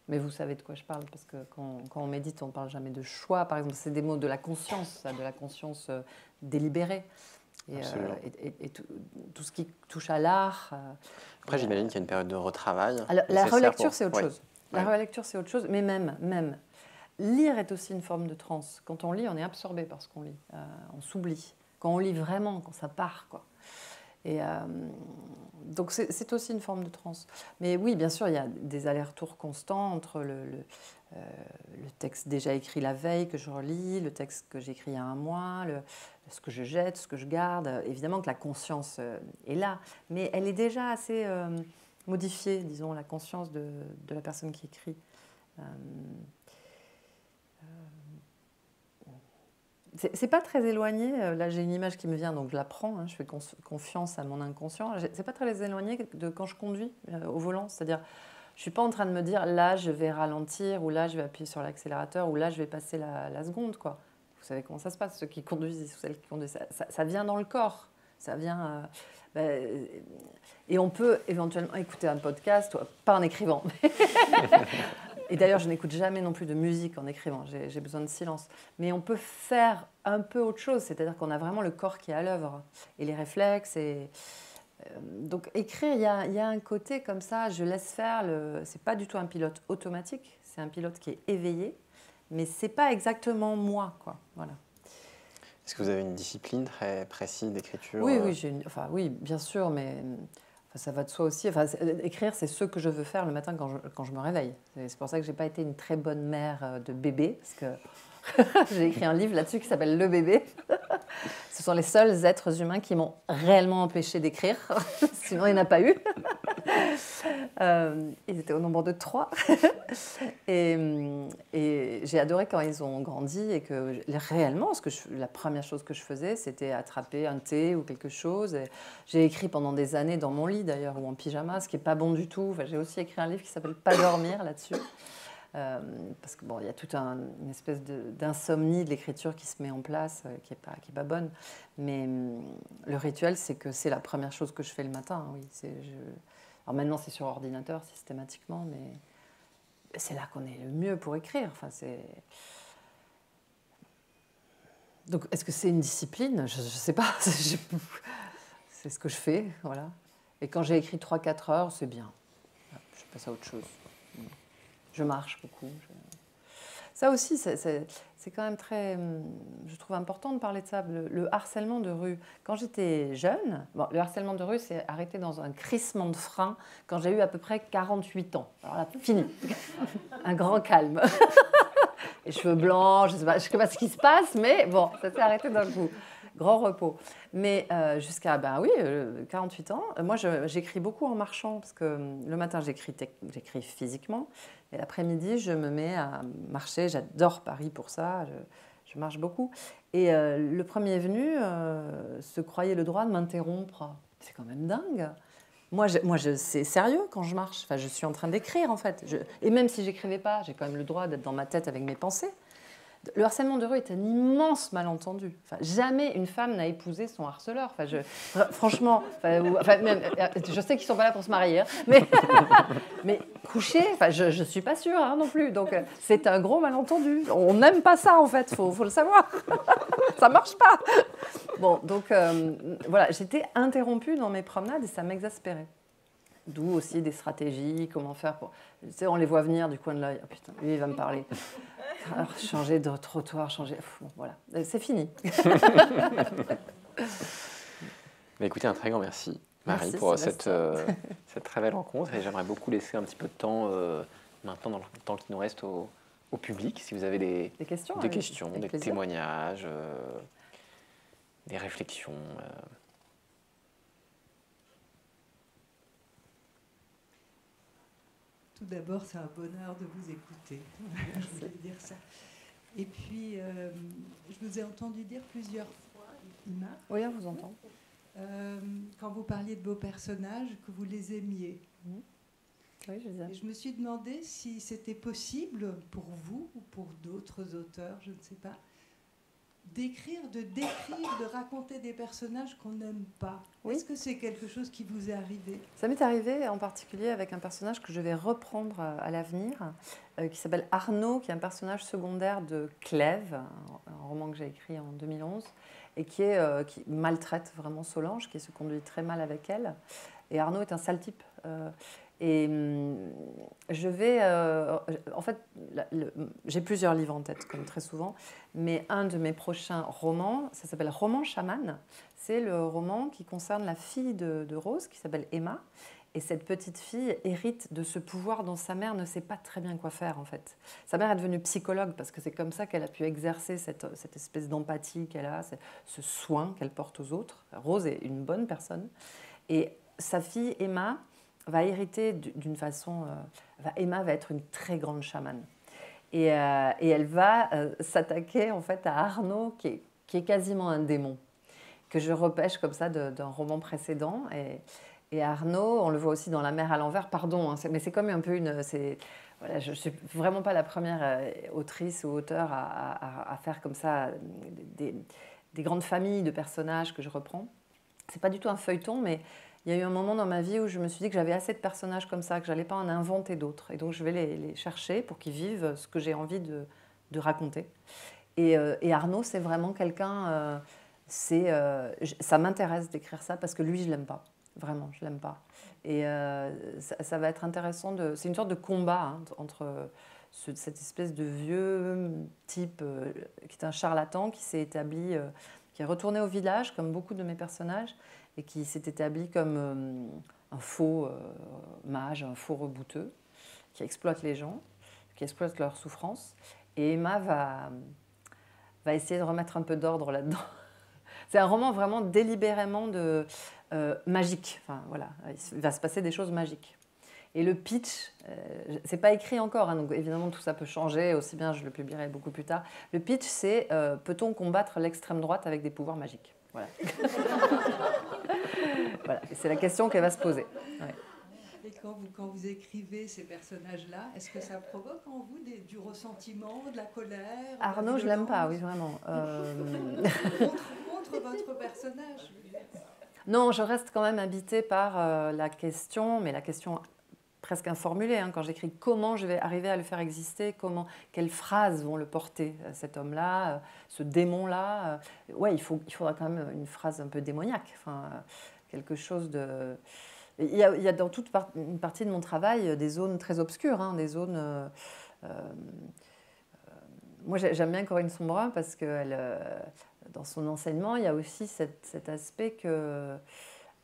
Mais vous savez de quoi je parle, parce que quand on médite, on ne parle jamais de choix. Par exemple, c'est des mots de la conscience, de la conscience délibérée. Et tout ce qui touche à l'art. Après, j'imagine qu'il y a une période de retravail. Alors, la relecture, c'est autre chose. La relecture, c'est autre chose, mais même. Lire est aussi une forme de transe. Quand on lit, on est absorbé par ce qu'on lit. On s'oublie. Quand on lit vraiment, quand ça part, quoi. Et donc, c'est aussi une forme de transe. Mais oui, bien sûr, il y a des allers-retours constants entre le texte déjà écrit la veille que je relis, le texte que j'ai écrit il y a un mois, ce que je jette, ce que je garde. Évidemment que la conscience est là, mais elle est déjà assez modifiée, disons, la conscience de la personne qui écrit. C'est pas très éloigné, là j'ai une image qui me vient, donc je la prends, je fais confiance à mon inconscient. C'est pas très éloigné de quand je conduis au volant, c'est-à-dire je suis pas en train de me dire là je vais ralentir, ou là je vais appuyer sur l'accélérateur, ou là je vais passer la seconde, quoi. Vous savez comment ça se passe, ceux qui conduisent ou celles qui conduisent, ça vient dans le corps, ça vient... et on peut éventuellement écouter un podcast, pas en écrivant. Et d'ailleurs, je n'écoute jamais non plus de musique en écrivant, j'ai besoin de silence. Mais on peut faire un peu autre chose, c'est-à-dire qu'on a vraiment le corps qui est à l'œuvre, et les réflexes. Donc écrire, il y a un côté comme ça, je laisse faire, c'est pas du tout un pilote automatique, c'est un pilote qui est éveillé, mais c'est pas exactement moi, quoi. Voilà. Est-ce que vous avez une discipline très précise d'écriture? Oui, oui, bien sûr, mais... ça va de soi aussi. Écrire, c'est ce que je veux faire le matin quand je me réveille. C'est pour ça que je n'ai pas été une très bonne mère de bébé, parce que j'ai écrit un livre là-dessus qui s'appelle « Le bébé ». Ce sont les seuls êtres humains qui m'ont réellement empêché d'écrire, sinon il n'y en a pas eu. Ils étaient au nombre de 3. Et j'ai adoré quand ils ont grandi et que réellement, la première chose que je faisais, c'était attraper un thé ou quelque chose. J'ai écrit pendant des années dans mon lit d'ailleurs, ou en pyjama, ce qui n'est pas bon du tout. J'ai aussi écrit un livre qui s'appelle « Pas dormir » là-dessus. Parce que il y a toute une espèce d'insomnie de l'écriture qui se met en place, qui est pas bonne. Mais le rituel, c'est que c'est la première chose que je fais le matin. Oui, alors maintenant, c'est sur ordinateur systématiquement, mais c'est là qu'on est le mieux pour écrire. Donc, est-ce que c'est une discipline? Je ne sais pas. C'est ce que je fais, voilà. Et quand j'ai écrit 3-4 heures, c'est bien. Je passe à autre chose. Je marche beaucoup. Ça aussi, c'est quand même très... Je trouve important de parler de ça, le harcèlement de rue. Quand j'étais jeune, le harcèlement de rue s'est arrêté dans un crissement de frein quand j'ai eu à peu près 48 ans. Alors là, fini. Un grand calme. Les cheveux blancs, je sais pas ce qui se passe, mais bon, ça s'est arrêté d'un coup. grand repos. Mais jusqu'à, 48 ans, moi j'écris beaucoup en marchant, parce que le matin j'écris physiquement, et l'après-midi je me mets à marcher. J'adore Paris pour ça, je marche beaucoup. Et le premier venu se croyait le droit de m'interrompre. C'est quand même dingue. Moi, c'est sérieux quand je marche. Enfin, je suis en train d'écrire, en fait. Et même si j'écrivais pas, j'ai quand même le droit d'être dans ma tête avec mes pensées. Le harcèlement de rue est un immense malentendu. Enfin, jamais une femme n'a épousé son harceleur. Enfin, franchement, même, je sais qu'ils ne sont pas là pour se marier, hein, mais coucher, enfin, je ne suis pas sûre non plus. Donc, c'est un gros malentendu. On n'aime pas ça, en fait, faut le savoir. Ça ne marche pas. Bon, donc, voilà, j'étais interrompue dans mes promenades et ça m'exaspérait. D'où aussi des stratégies, comment faire pour... Tu sais, on les voit venir du coin de l'œil. Oh putain, lui, il va me parler. Alors, changer de trottoir, changer... Bon, voilà, c'est fini. Mais écoutez, un très grand merci, Marie, merci, pour cette très belle rencontre. Et j'aimerais beaucoup laisser un petit peu de temps, maintenant, dans le temps qui nous reste au public, si vous avez des questions, des témoignages, des réflexions. Tout d'abord, c'est un bonheur de vous écouter. Je voulais dire ça. Et puis, je vous ai entendu dire plusieurs fois, Ima. Oui, on vous entend. Quand vous parliez de vos personnages, que vous les aimiez. Oui, je disais. Et je me suis demandé si c'était possible pour vous ou pour d'autres auteurs, je ne sais pas, d'écrire, de raconter des personnages qu'on n'aime pas. Oui. Est-ce que c'est quelque chose qui vous est arrivé ? Ça m'est arrivé en particulier avec un personnage que je vais reprendre à l'avenir, qui s'appelle Arnaud, qui est un personnage secondaire de Clèves, un roman que j'ai écrit en 2011, et qui maltraite vraiment Solange, qui se conduit très mal avec elle. Et Arnaud est un sale type. Et je vais... en fait, j'ai plusieurs livres en tête, comme très souvent, mais un de mes prochains romans, ça s'appelle Roman Chaman. C'est le roman qui concerne la fille de Rose, qui s'appelle Emma. Et cette petite fille hérite de ce pouvoir dont sa mère ne sait pas très bien quoi faire, en fait. Sa mère est devenue psychologue parce que c'est comme ça qu'elle a pu exercer cette espèce d'empathie qu'elle a, ce soin qu'elle porte aux autres. Rose est une bonne personne. Et sa fille, Emma, va hériter d'une façon... Emma va être une très grande chamane. Et elle va s'attaquer, en fait, à Arnaud, qui est quasiment un démon, que je repêche comme ça d'un roman précédent. Et Arnaud, on le voit aussi dans La mer à l'envers, pardon, hein, mais c'est comme un peu une... Voilà, je ne suis vraiment pas la première autrice ou auteur à faire comme ça des grandes familles de personnages que je reprends. Ce n'est pas du tout un feuilleton, mais il y a eu un moment dans ma vie où je me suis dit que j'avais assez de personnages comme ça, que je n'allais pas en inventer d'autres. Et donc je vais les chercher pour qu'ils vivent ce que j'ai envie de raconter. Et Arnaud, c'est vraiment quelqu'un... ça m'intéresse d'écrire ça parce que lui, je ne l'aime pas. Vraiment, je ne l'aime pas. Et ça va être intéressant. C'est une sorte de combat entre cette espèce de vieux type qui est un charlatan qui s'est établi, qui est retourné au village, comme beaucoup de mes personnages, et qui s'est établi comme un faux mage, un faux rebouteux, qui exploite les gens, qui exploite leurs souffrances. Et Emma va essayer de remettre un peu d'ordre là-dedans. C'est un roman vraiment délibérément magique. Enfin, voilà, il va se passer des choses magiques. Et le pitch, c'est pas écrit encore, hein, donc évidemment tout ça peut changer, aussi bien je le publierai beaucoup plus tard. Le pitch, c'est peut-on combattre l'extrême droite avec des pouvoirs magiques ? Voilà. Voilà. Et c'est la question qu'elle va se poser. Ouais. Et quand vous écrivez ces personnages-là, est-ce que ça provoque en vous du ressentiment, de la colère ? Arnaud, je l'aime pas, oui, vraiment. Contre votre personnage ? Non, je reste quand même habitée par la question, mais la question presque informulée, hein, quand j'écris comment je vais arriver à le faire exister, quelles phrases vont le porter, cet homme-là, ce démon-là. Ouais, il faudra quand même une phrase un peu démoniaque, enfin, quelque chose de... Il y a dans toute une partie de mon travail des zones très obscures, hein, des zones... moi, j'aime bien Corinne Sombrin parce que dans son enseignement, il y a aussi cet aspect que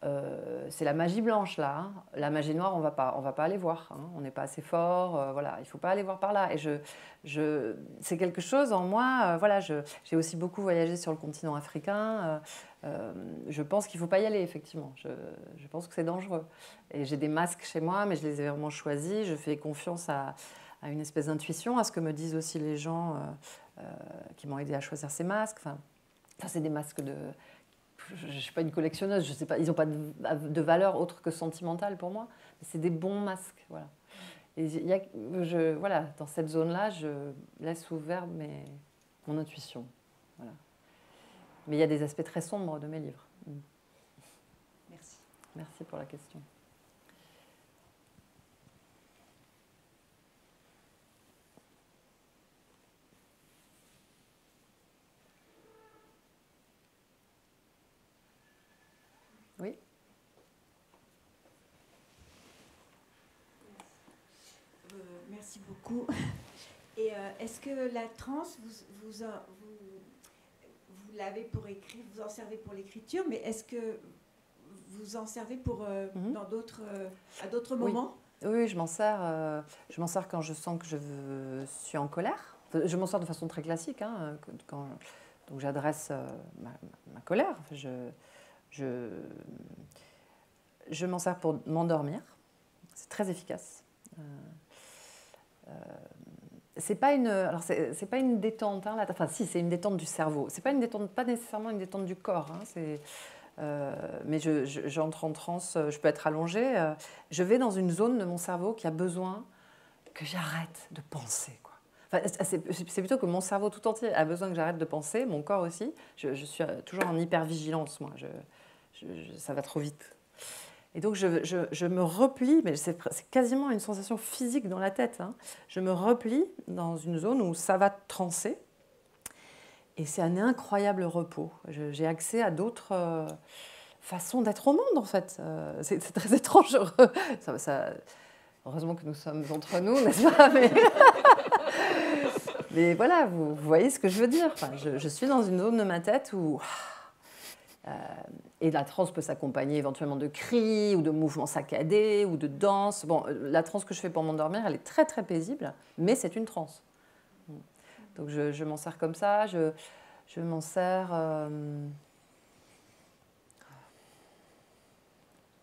c'est la magie blanche là. Hein. La magie noire, on va pas aller voir. Hein. On n'est pas assez fort. Voilà, il faut pas aller voir par là. Et c'est quelque chose en moi. Voilà, j'ai aussi beaucoup voyagé sur le continent africain. Je pense qu'il faut pas y aller effectivement. Je pense que c'est dangereux. Et j'ai des masques chez moi, mais je les ai vraiment choisis. Je fais confiance à une espèce d'intuition, à ce que me disent aussi les gens qui m'ont aidé à choisir ces masques. Enfin, c'est des masques de... Je ne suis pas une collectionneuse, je sais pas, ils n'ont pas de valeur autre que sentimentale pour moi. C'est des bons masques, voilà. Et voilà, dans cette zone-là, je laisse ouvert mon intuition. Voilà. Mais il y a des aspects très sombres de mes livres. Merci. Merci pour la question. Oui. Merci beaucoup. Et est-ce que la transe, vous l'avez pour écrire, vous en servez pour l'écriture, mais est-ce que vous en servez pour à d'autres moments? Oui, je m'en sers quand je sens que je suis en colère. Je m'en sers de façon très classique, hein, donc j'adresse ma colère. Je m'en sers pour m'endormir. C'est très efficace. C'est pas une détente. Hein, enfin, si, c'est une détente du cerveau. C'est pas une détente, pas nécessairement une détente du corps. Hein, mais j'entre en transe. Je peux être allongée. Je vais dans une zone de mon cerveau qui a besoin que j'arrête de penser. Quoi. Enfin, c'est plutôt que mon cerveau tout entier a besoin que j'arrête de penser. Mon corps aussi. Je suis toujours en hypervigilance, moi. Ça va trop vite. Et donc, je me replie, mais c'est quasiment une sensation physique dans la tête. Hein. Je me replie dans une zone où ça va transer. Et c'est un incroyable repos. J'ai accès à d'autres façons d'être au monde, en fait. C'est très étrange. Heureusement que nous sommes entre nous, n'est-ce pas? Mais voilà, vous voyez ce que je veux dire. Enfin, je suis dans une zone de ma tête où... et la transe peut s'accompagner éventuellement de cris ou de mouvements saccadés ou de danse. Bon, la transe que je fais pour m'endormir, elle est très très paisible, mais c'est une transe. Donc je m'en sers comme ça, je m'en sers...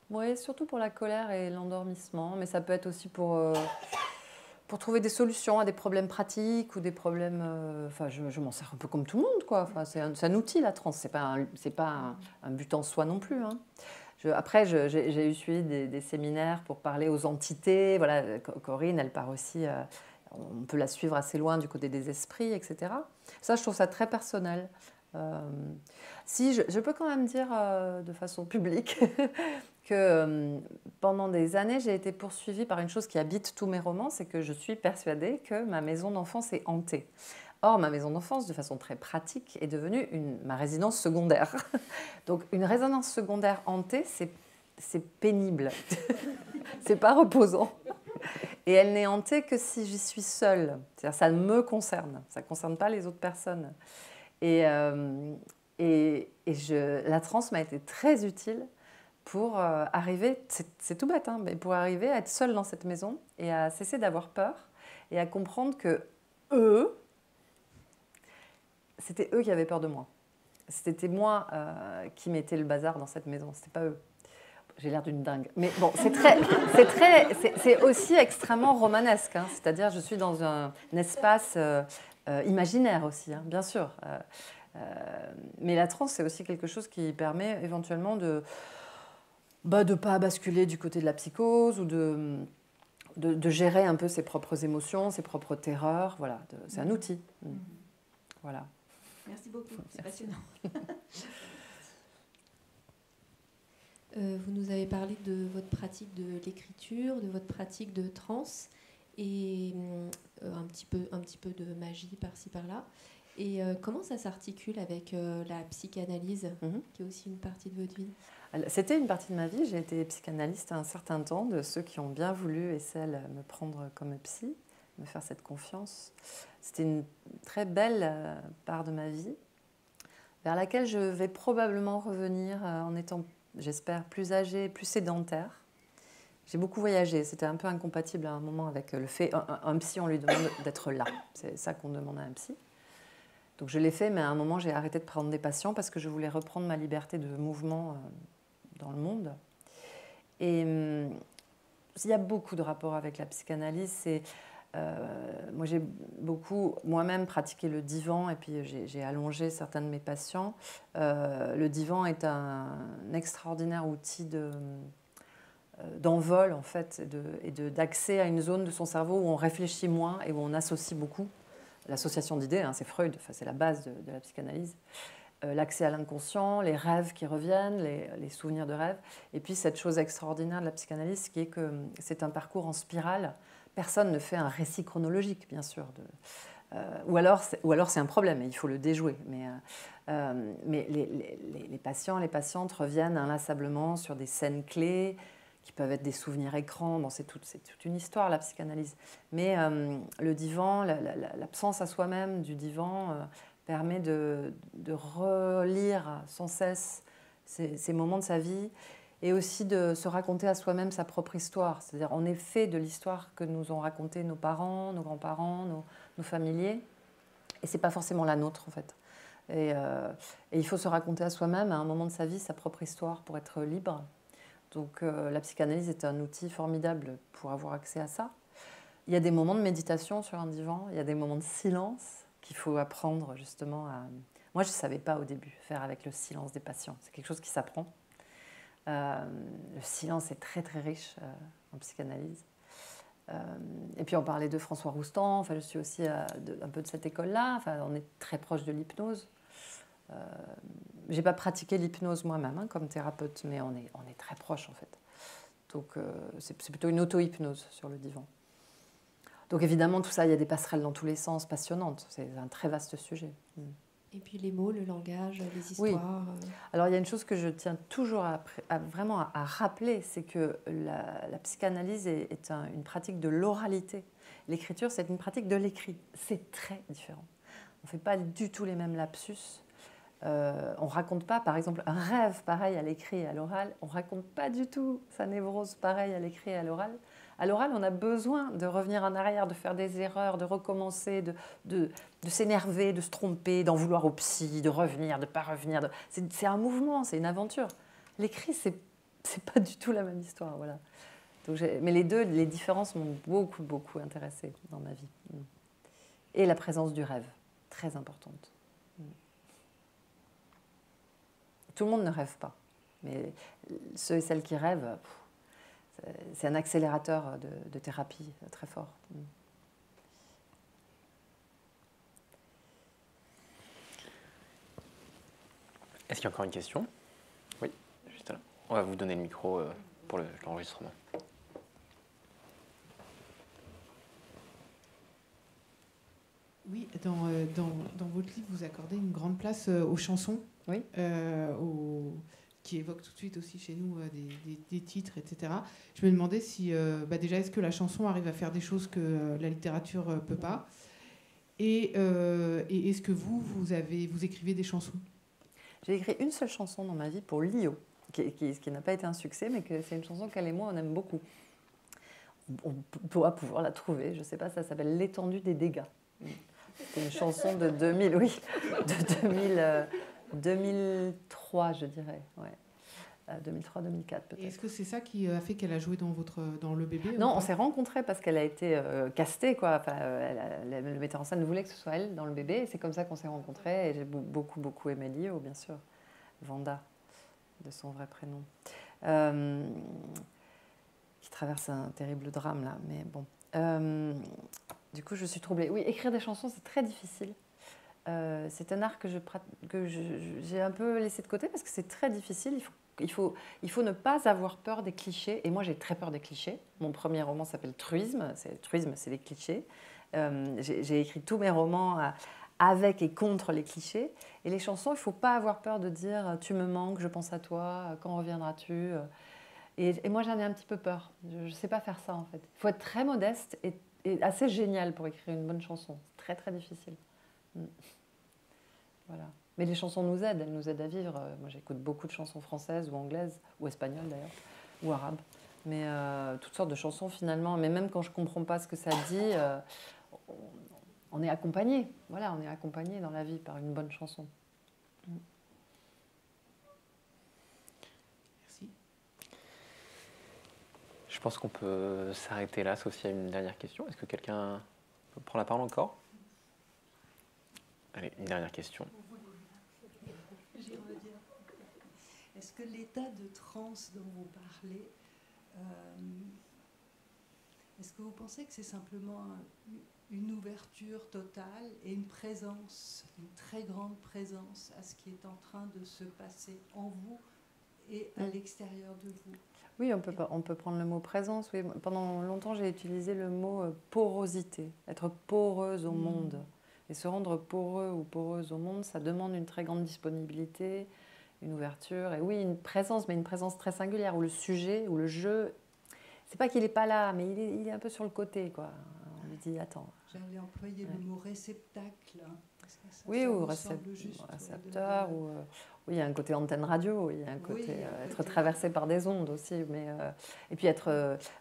Oui, surtout pour la colère et l'endormissement, mais ça peut être aussi pour trouver des solutions à des problèmes pratiques ou des problèmes... Enfin, je m'en sers un peu comme tout le monde, quoi. Enfin, c'est un outil, la transe. C'est pas un but en soi non plus. Hein. Après, j'ai eu suivi des séminaires pour parler aux entités. Voilà, Corinne, elle part aussi... on peut la suivre assez loin du côté des esprits, etc. Ça, je trouve ça très personnel. Si, je peux quand même dire de façon publique que pendant des années, j'ai été poursuivie par une chose qui habite tous mes romans, c'est que je suis persuadée que ma maison d'enfance est hantée. Or, ma maison d'enfance, de façon très pratique, est devenue ma résidence secondaire. Donc, une résidence secondaire hantée, c'est pénible. C'est pas reposant. Et elle n'est hantée que si j'y suis seule. C'est-à-dire, ça me concerne. Ça ne concerne pas les autres personnes. Et la transe m'a été très utile pour arriver, c'est tout bête, hein, mais pour arriver à être seule dans cette maison et à cesser d'avoir peur et à comprendre que c'était eux qui avaient peur de moi. C'était moi qui mettais le bazar dans cette maison, c'était pas eux. J'ai l'air d'une dingue. Mais bon, c'est aussi extrêmement romanesque. Hein, c'est-à-dire, je suis dans un espace imaginaire aussi, hein, bien sûr. Mais la transe, c'est aussi quelque chose qui permet éventuellement de ne pas basculer du côté de la psychose ou de gérer un peu ses propres émotions, ses propres terreurs. Voilà, c'est un outil. Voilà. Merci beaucoup, c'est passionnant. Vous nous avez parlé de votre pratique de l'écriture, de votre pratique de transe et un petit peu de magie par-ci par-là. Et comment ça s'articule avec la psychanalyse, qui est aussi une partie de votre vie? C'était une partie de ma vie. J'ai été psychanalyste un certain temps, de ceux qui ont bien voulu et celles me prendre comme psy, me faire cette confiance. C'était une très belle part de ma vie, vers laquelle je vais probablement revenir en étant j'espère, plus âgée, plus sédentaire. J'ai beaucoup voyagé, c'était un peu incompatible à un moment avec le fait... Un psy, on lui demande d'être là, c'est ça qu'on demande à un psy. Donc je l'ai fait, mais à un moment, j'ai arrêté de prendre des patients parce que je voulais reprendre ma liberté de mouvement dans le monde. Et il y a beaucoup de rapports avec la psychanalyse. Moi, j'ai beaucoup moi-même pratiqué le divan et puis j'ai allongé certains de mes patients. Le divan est un extraordinaire outil d'envol en fait, et d'accès à une zone de son cerveau où on réfléchit moins et où on associe beaucoup. L'association d'idées, hein, c'est Freud, enfin, c'est la base de la psychanalyse. L'accès à l'inconscient, les rêves qui reviennent, les souvenirs de rêves. Et puis cette chose extraordinaire de la psychanalyse qui est que c'est un parcours en spirale. Personne ne fait un récit chronologique, bien sûr. Ou alors c'est un problème et il faut le déjouer. Mais les patients, les patientes reviennent inlassablement sur des scènes clés qui peuvent être des souvenirs écrans. Bon, c'est toute une histoire, la psychanalyse. Mais le divan, l'absence à soi-même du divan permet de relire sans cesse ces moments de sa vie et aussi de se raconter à soi-même sa propre histoire. C'est-à-dire, on est fait de l'histoire que nous ont raconté nos parents, nos grands-parents, nos familiers. Et ce n'est pas forcément la nôtre, en fait. Et il faut se raconter à soi-même, à un moment de sa vie, sa propre histoire pour être libre. Donc la psychanalyse est un outil formidable pour avoir accès à ça. Il y a des moments de méditation sur un divan, il y a des moments de silence qu'il faut apprendre justement à... Moi, je ne savais pas au début faire avec le silence des patients. C'est quelque chose qui s'apprend. Le silence est très très riche en psychanalyse. Et puis on parlait de François Roustan, enfin, je suis aussi un peu de cette école-là, enfin, on est très proche de l'hypnose. Je n'ai pas pratiqué l'hypnose moi-même hein, comme thérapeute, mais on est très proche en fait. Donc c'est plutôt une auto-hypnose sur le divan. Donc évidemment tout ça, il y a des passerelles dans tous les sens, passionnantes, c'est un très vaste sujet. Et puis les mots, le langage, les histoires. Oui. Alors il y a une chose que je tiens toujours vraiment à rappeler, c'est que la psychanalyse est une pratique de l'oralité. L'écriture, c'est une pratique de l'écrit. C'est très différent. On ne fait pas du tout les mêmes lapsus. On ne raconte pas, par exemple, un rêve pareil à l'écrit et à l'oral. On ne raconte pas du tout sa névrose pareil à l'écrit et à l'oral. À l'oral, on a besoin de revenir en arrière, de faire des erreurs, de recommencer, de s'énerver, de se tromper, d'en vouloir au psy, de revenir, de ne pas revenir. C'est un mouvement, c'est une aventure. L'écrit, c'est pas du tout la même histoire. Voilà. Donc mais les différences m'ont beaucoup, beaucoup intéressée dans ma vie. Et la présence du rêve, très importante. Tout le monde ne rêve pas, mais ceux et celles qui rêvent, c'est un accélérateur de thérapie très fort. Est-ce qu'il y a encore une question? Oui, juste là. On va vous donner le micro pour l'enregistrement. Oui, dans votre livre, vous accordez une grande place aux chansons, oui. Qui évoquent tout de suite aussi chez nous des titres, etc. Je me demandais si, déjà, est-ce que la chanson arrive à faire des choses que la littérature ne peut pas, et est-ce que vous écrivez des chansons? J'ai écrit une seule chanson dans ma vie pour Lio, qui n'a pas été un succès, mais c'est une chanson qu'elle et moi, on aime beaucoup. On doit pouvoir la trouver, je ne sais pas, ça s'appelle « L'étendue des dégâts ». C'est une chanson de 2000, oui, de 2003, je dirais, ouais. 2003-2004 peut-être. Est-ce que c'est ça qui a fait qu'elle a joué dans Le Bébé? Non, on s'est rencontrés parce qu'elle a été castée, quoi. Enfin, le metteur en scène voulait que ce soit elle dans Le Bébé, et c'est comme ça qu'on s'est rencontrés. Et j'ai beaucoup, beaucoup aimé Lio, bien sûr. Vanda, de son vrai prénom. Qui traverse un terrible drame, là, mais bon. Du coup, je suis troublée. Oui, écrire des chansons, c'est très difficile. C'est un art que j'ai un peu laissé de côté parce que c'est très difficile. Il faut ne pas avoir peur des clichés. Et moi, j'ai très peur des clichés. Mon premier roman s'appelle Truisme. Truisme, c'est les clichés. J'ai écrit tous mes romans avec et contre les clichés. Et les chansons, il ne faut pas avoir peur de dire « tu me manques, je pense à toi, quand reviendras-tu » et moi, j'en ai un petit peu peur. Je ne sais pas faire ça, en fait. Il faut être très modeste et assez génial pour écrire une bonne chanson. C'est très, très difficile. Voilà. Mais les chansons nous aident, elles nous aident à vivre. Moi, j'écoute beaucoup de chansons françaises ou anglaises, ou espagnoles d'ailleurs, ou arabes. Mais toutes sortes de chansons finalement. Mais même quand je ne comprends pas ce que ça dit, on est accompagné. Voilà, on est accompagné dans la vie par une bonne chanson. Merci. Je pense qu'on peut s'arrêter là, sauf s'il y a une dernière question. Est-ce que quelqu'un prend la parole encore? Allez, une dernière question. J'y reviens. Est-ce que l'état de transe dont vous parlez, est-ce que vous pensez que c'est simplement une ouverture totale et une présence, une très grande présence à ce qui est en train de se passer en vous et à l'extérieur de vous? Oui, on peut prendre le mot présence. Oui. Pendant longtemps, j'ai utilisé le mot porosité, être poreuse au monde. Et se rendre poreux ou poreuse au monde, ça demande une très grande disponibilité, une ouverture. Et oui, une présence, mais une présence très singulière, où le sujet, où le jeu, c'est pas qu'il n'est pas là, mais il est un peu sur le côté, quoi. On lui dit, attends. J'allais employer le mot réceptacle. Parce que ça, oui, ça ou récepteur, ou oui, il y a un côté antenne radio, il y a un côté être traversé par des ondes aussi, mais et puis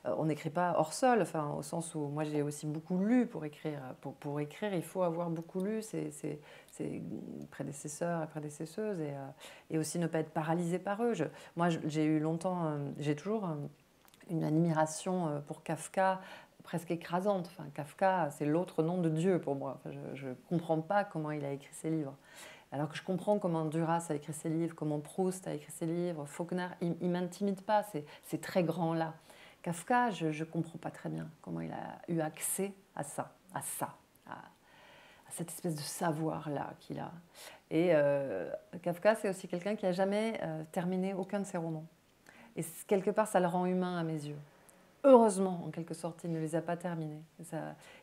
on n'écrit pas hors sol, enfin au sens où moi j'ai aussi beaucoup lu pour écrire. Pour écrire, il faut avoir beaucoup lu ses prédécesseurs et prédécesseuses et aussi ne pas être paralysé par eux. Moi, j'ai eu longtemps, j'ai toujours une admiration pour Kafka presque écrasante. Enfin, Kafka, c'est l'autre nom de Dieu pour moi. Enfin, je ne comprends pas comment il a écrit ses livres. Alors que je comprends comment Duras a écrit ses livres, comment Proust a écrit ses livres, Faulkner, il ne m'intimide pas, ces très grands-là. Kafka, je ne comprends pas très bien comment il a eu accès à cette espèce de savoir-là qu'il a. Et Kafka, c'est aussi quelqu'un qui n'a jamais terminé aucun de ses romans. Et quelque part, ça le rend humain à mes yeux. Heureusement, en quelque sorte, il ne les a pas terminés.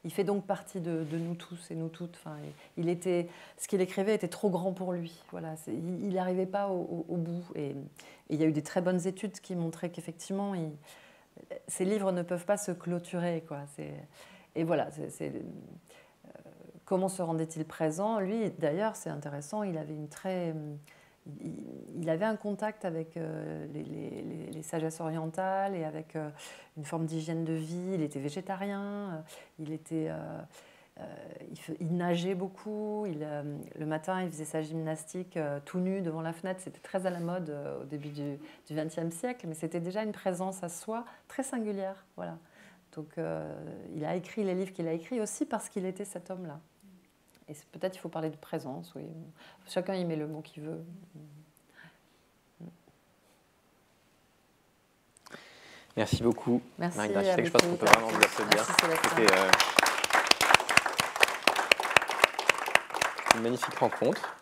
Il fait donc partie de nous tous et nous toutes. Enfin, ce qu'il écrivait était trop grand pour lui. Voilà, il n'arrivait pas au bout. Et il y a eu des très bonnes études qui montraient qu'effectivement, ces livres ne peuvent pas se clôturer, quoi. Et voilà, comment se rendait-il présent? Lui, d'ailleurs, c'est intéressant, il avait un contact avec les sagesses orientales et avec une forme d'hygiène de vie. Il était végétarien, il nageait beaucoup. Le matin, il faisait sa gymnastique tout nu devant la fenêtre. C'était très à la mode au début du XXe siècle, mais c'était déjà une présence à soi très singulière. Voilà. Donc, il a écrit les livres qu'il a écrits aussi parce qu'il était cet homme-là. Et peut-être il faut parler de présence, oui. Chacun y met le mot qu'il veut. Merci beaucoup. Merci. Je pense qu'on peut vraiment vous applaudir. C'était une magnifique rencontre.